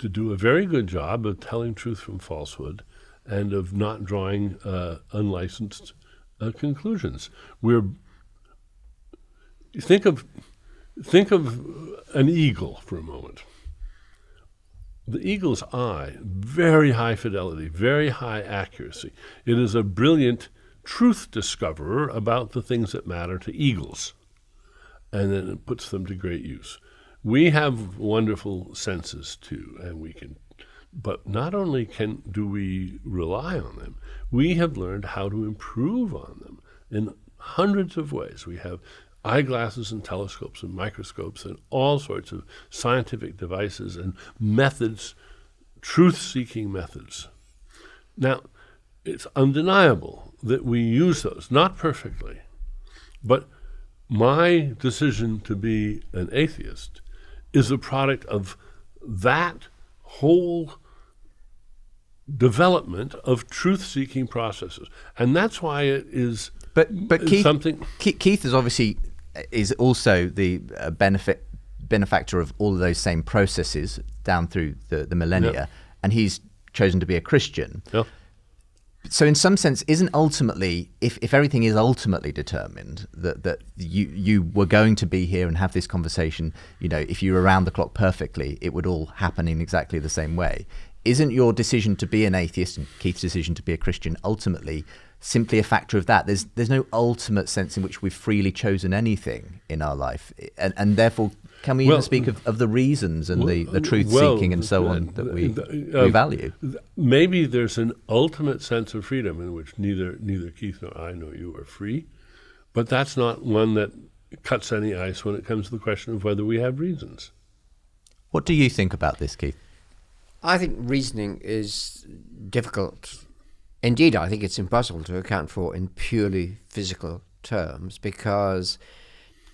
to do a very good job of telling truth from falsehood and of not drawing unlicensed conclusions. Think of an eagle for a moment. The eagle's eye, very high fidelity, very high accuracy. It is a brilliant truth discoverer about the things that matter to eagles, and then it puts them to great use. We have wonderful senses too, and but not only do we rely on them, we have learned how to improve on them in hundreds of ways. We have eyeglasses and telescopes and microscopes and all sorts of scientific devices and methods, truth-seeking methods. Now, it's undeniable that we use those, not perfectly, but my decision to be an atheist is a product of that whole development of truth-seeking processes. And that's why it is Keith is obviously also the benefactor of all of those same processes down through the millennia, and he's chosen to be a Christian. So in some sense, isn't ultimately, if everything is ultimately determined, that you were going to be here and have this conversation, if you were around the clock perfectly, it would all happen in exactly the same way. Isn't your decision to be an atheist and Keith's decision to be a Christian ultimately simply a factor of that? There's no ultimate sense in which we've freely chosen anything in our life, and therefore can we even speak of the reasons and the truth-seeking and so on that we value? Maybe there's an ultimate sense of freedom in which neither Keith nor I nor you are free, but that's not one that cuts any ice when it comes to the question of whether we have reasons. What do you think about this, Keith? I think reasoning is difficult. Indeed, I think it's impossible to account for in purely physical terms, because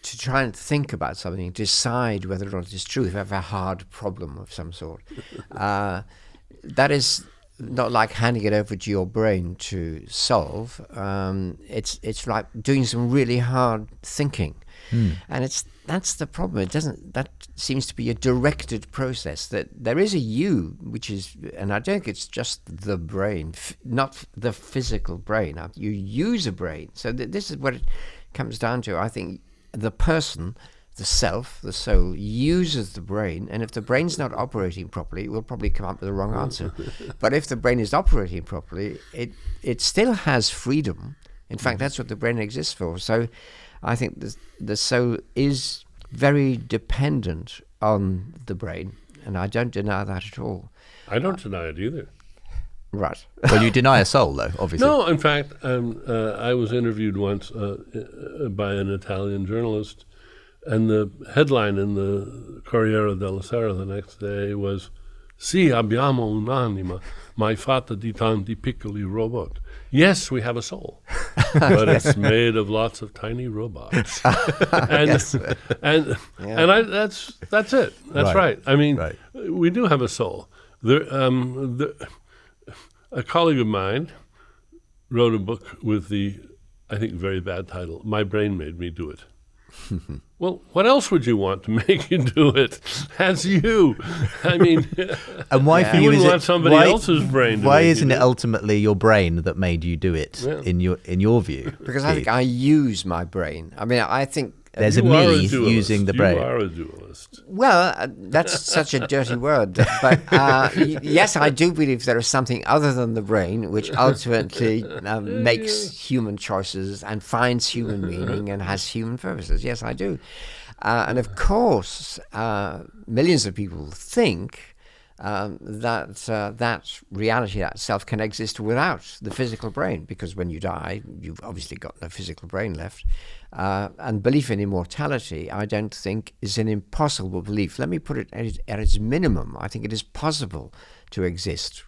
to try and think about something, decide whether or not it is true, if you have a hard problem of some sort, that is not like handing it over to your brain to solve. It's like doing some really hard thinking. And that's the problem. That seems to be a directed process. That there is a you, which is, and I don't think it's just the brain, not the physical brain. You use a brain. So this is what it comes down to. I think the person, the self, the soul, uses the brain, and if the brain's not operating properly, it will probably come up with the wrong answer. But if the brain is operating properly, it still has freedom. In fact, that's what the brain exists for. So I think the soul is very dependent on the brain, and I don't deny that at all. I don't deny it either. Right. Well, you deny a soul, though, obviously. No, in fact, I was interviewed once by an Italian journalist, and the headline in the Corriere della Sera the next day was, Sì, abbiamo un'anima, ma è fatta di tanti piccoli robot. Yes, we have a soul, but it's made of lots of tiny robots. And Yes. and Yeah. and that's it. That's right. I mean, Right. we do have a soul. A colleague of mine wrote a book with the, I think, very bad title, My Brain Made Me Do It. Well, what else would you want to make you do it? As you. I mean, And why for you you wouldn't is want it, somebody why, else's brain to why make you isn't do it it? ultimately your brain that made you do it Yeah. in your view? Because I think I use my brain. I mean, I think There's a You are me dualist. using the brain. You are a dualist. well, that's such a dirty word. But yes, I do believe there is something other than the brain which ultimately makes human choices and finds human meaning and has human purposes. Yes, I do. And of course, millions of people think that reality, that self, can exist without the physical brain, because when you die, you've obviously got no physical brain left. And belief in immortality, I don't think, is an impossible belief. Let me put it at its minimum. I think it is possible to exist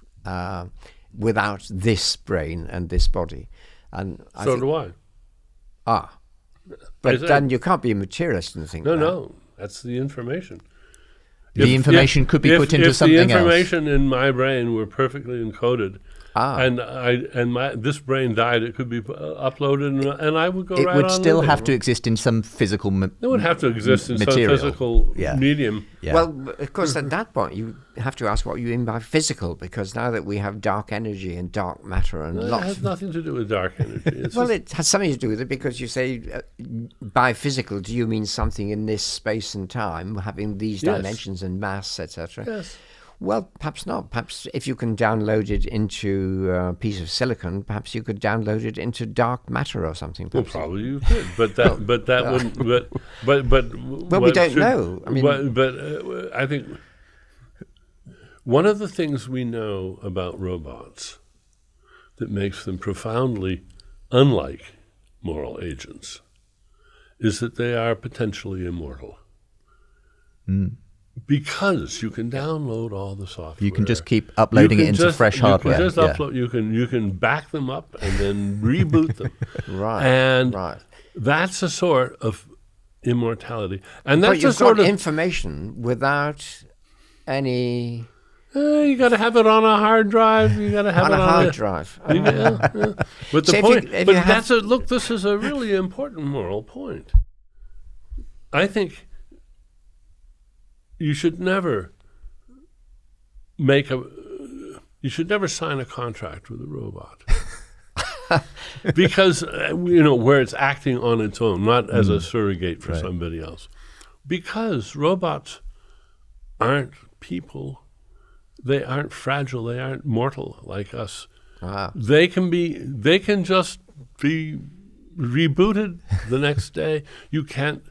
without this brain and this body. And I So think, do I. but said- then you can't be a materialist and think No, that. no. That's the information. The information could be put into something If the else. information in my brain were perfectly encoded, Ah. and this brain died, it could be uploaded, and I would go It right would on still living. have to exist in some physical It would have to exist in material. some physical Yeah. medium. Yeah. Well, of course, at that point, you have to ask what you mean by physical, because now that we have dark energy and dark matter and It lots has of... nothing to do with dark energy. It's Well, just- it has something to do with it, because you say, by physical, do you mean something in this space and time, having these Yes. dimensions and mass, etc.? yes. Well, perhaps not. Perhaps if you can download it into a piece of silicon, perhaps you could download it into dark matter or something. Well, perhaps. probably you could, but that wouldn't. But Well, we don't know. I mean- I think one of the things we know about robots that makes them profoundly unlike moral agents is that they are potentially immortal. Because you can download all the software. You can just keep uploading it into fresh hardware. You can just Yeah. upload. You can back them up and then reboot them. Right. And right. that's a sort of immortality, and But that's a you've sort got of information without any... you got to have it on a hard drive. You got to have on it a on hard drive. Yeah. But So the if point, you- if but you have- that's a look. This is a really important moral point. I think you should never you should never sign a contract with a robot. Because where it's acting on its own, not as a surrogate for somebody else. Because robots aren't people. They aren't fragile. They aren't mortal like us. Wow. They can just be rebooted the next day. You can't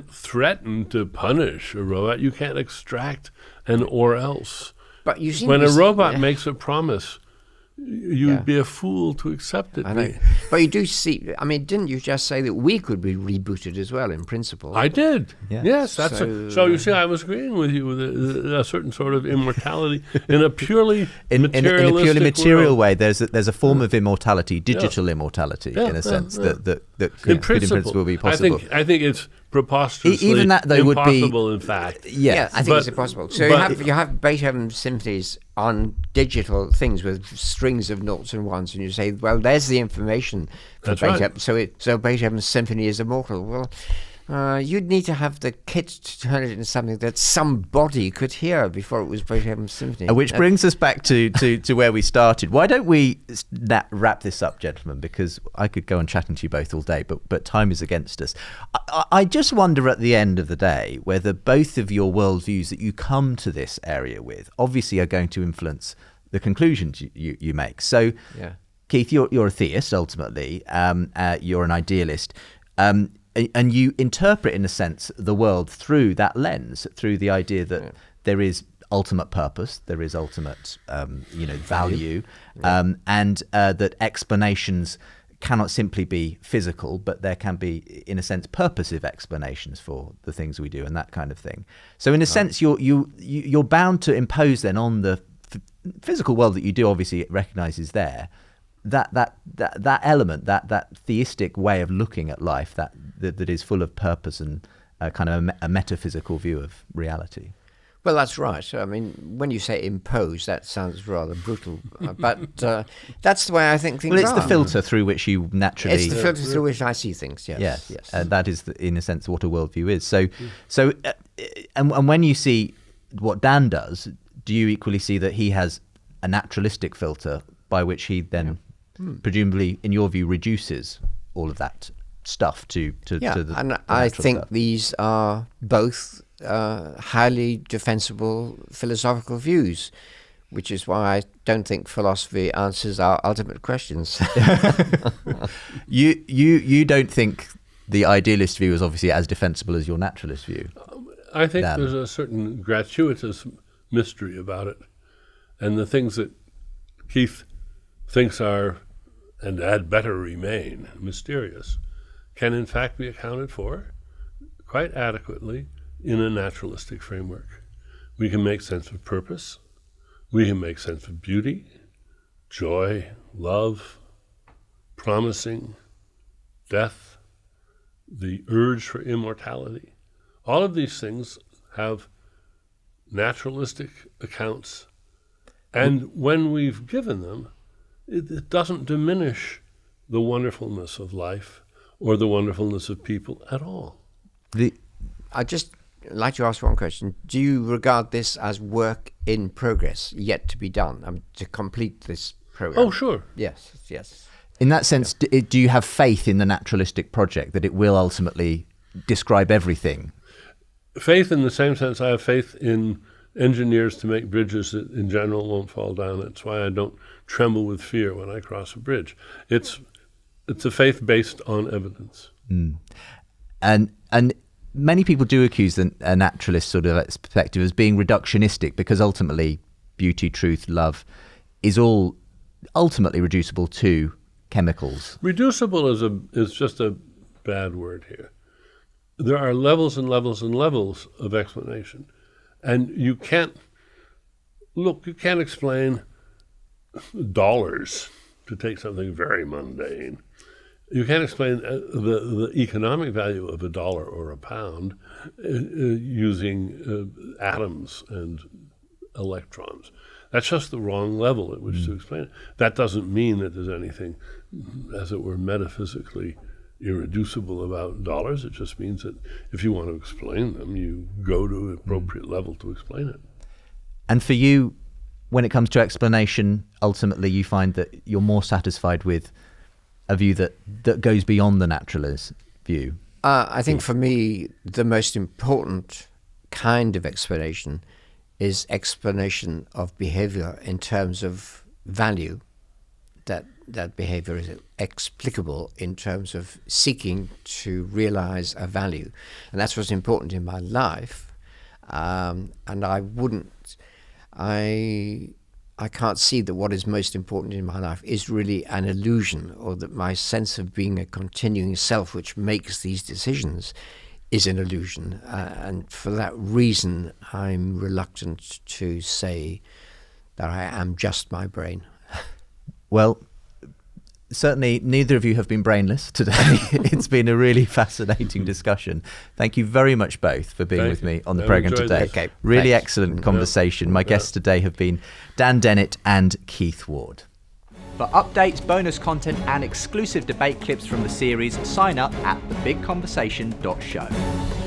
threaten to punish a robot. You can't extract an or else. But you seem When to a be- robot yeah. makes a promise, you Yeah. would be a fool to accept it. I know. But you do see, I mean, didn't you just say that we could be rebooted as well, in principle? I did. Yeah. Yes, so you see, I was agreeing with you with a certain sort of immortality in a purely in a materialistic purely material world. way, there's a form of immortality, digital immortality, Yeah, in a sense yeah. that In could in principle be possible. I think it's preposterously Even that, though, would be- impossible, in fact. Yeah, I think But- it's impossible. So but- you have Beethoven's symphonies on digital things with strings of noughts and ones, and you say, well, there's the information for That's right. Beethoven. So Beethoven's symphony is immortal. Well, you'd need to have the kit to turn it into something that somebody could hear before it was Beethoven's symphony. Which brings us back to where we started. Why don't we wrap this up, gentlemen? Because I could go on chatting to you both all day, but time is against us. I just wonder at the end of the day whether both of your worldviews that you come to this area with obviously are going to influence the conclusions you make. So, Yeah. Keith, you're a theist ultimately. You're an idealist. And you interpret, in a sense, the world through that lens, through the idea that there is ultimate purpose, there is ultimate, value, and that explanations cannot simply be physical, but there can be, in a sense, purposive explanations for the things we do and that kind of thing. So in a sense, you're bound to impose then on the physical world that you do obviously recognize is there, that element, that theistic way of looking at life that is full of purpose and kind of a metaphysical view of reality. Well, that's right. I mean, when you say impose, that sounds rather brutal, but that's the way I think things are. Well, it's the filter through which you naturally... It's the filter through which I see things, yes. Yes. And that is, in a sense, what a worldview is. And when you see what Dan does, do you equally see that he has a naturalistic filter by which he then, presumably, in your view, reduces all of that stuff to the and I think stuff? These are both highly defensible philosophical views, which is why I don't think philosophy answers our ultimate questions. You don't think the idealist view is obviously as defensible as your naturalist view? I think there's a certain gratuitous mystery about it, and the things that Keith thinks are, and had better remain, mysterious, can in fact be accounted for quite adequately in a naturalistic framework. We can make sense of purpose. We can make sense of beauty, joy, love, promising, death, the urge for immortality. All of these things have naturalistic accounts, and when we've given them, it doesn't diminish the wonderfulness of life or the wonderfulness of people at all. I just like to ask one question. Do you regard this as work in progress, yet to be done, to complete this program? Oh, sure. Yes. In that sense, do you have faith in the naturalistic project that it will ultimately describe everything? Faith in the same sense I have faith in engineers to make bridges that in general won't fall down. That's why I don't tremble with fear when I cross a bridge. It's a faith based on evidence. And many people do accuse a naturalist sort of perspective as being reductionistic, because ultimately beauty, truth, love is all ultimately reducible to chemicals. Reducible is just a bad word here. There are levels and levels and levels of explanation. And you can't explain dollars, to take something very mundane. You can't explain the economic value of $1 or £1 using atoms and electrons. That's just the wrong level at which to explain it. That doesn't mean that there's anything, as it were, metaphysically irreducible about dollars. It just means that if you want to explain them, you go to an appropriate level to explain it. And for you, when it comes to explanation, ultimately you find that you're more satisfied with a view that goes beyond the naturalist view? I think for me, the most important kind of explanation is explanation of behavior in terms of value, that behavior is explicable in terms of seeking to realize a value. And that's what's important in my life. And I can't see that what is most important in my life is really an illusion, or that my sense of being a continuing self which makes these decisions is an illusion. And for that reason, I'm reluctant to say that I am just my brain. Well, certainly neither of you have been brainless today. It's been a really fascinating discussion. Thank you very much both for being with me on the program today. Okay, really thanks. Excellent conversation. My guests today have been Dan Dennett and Keith Ward. For updates, bonus content and exclusive debate clips from the series, sign up at thebigconversation.show.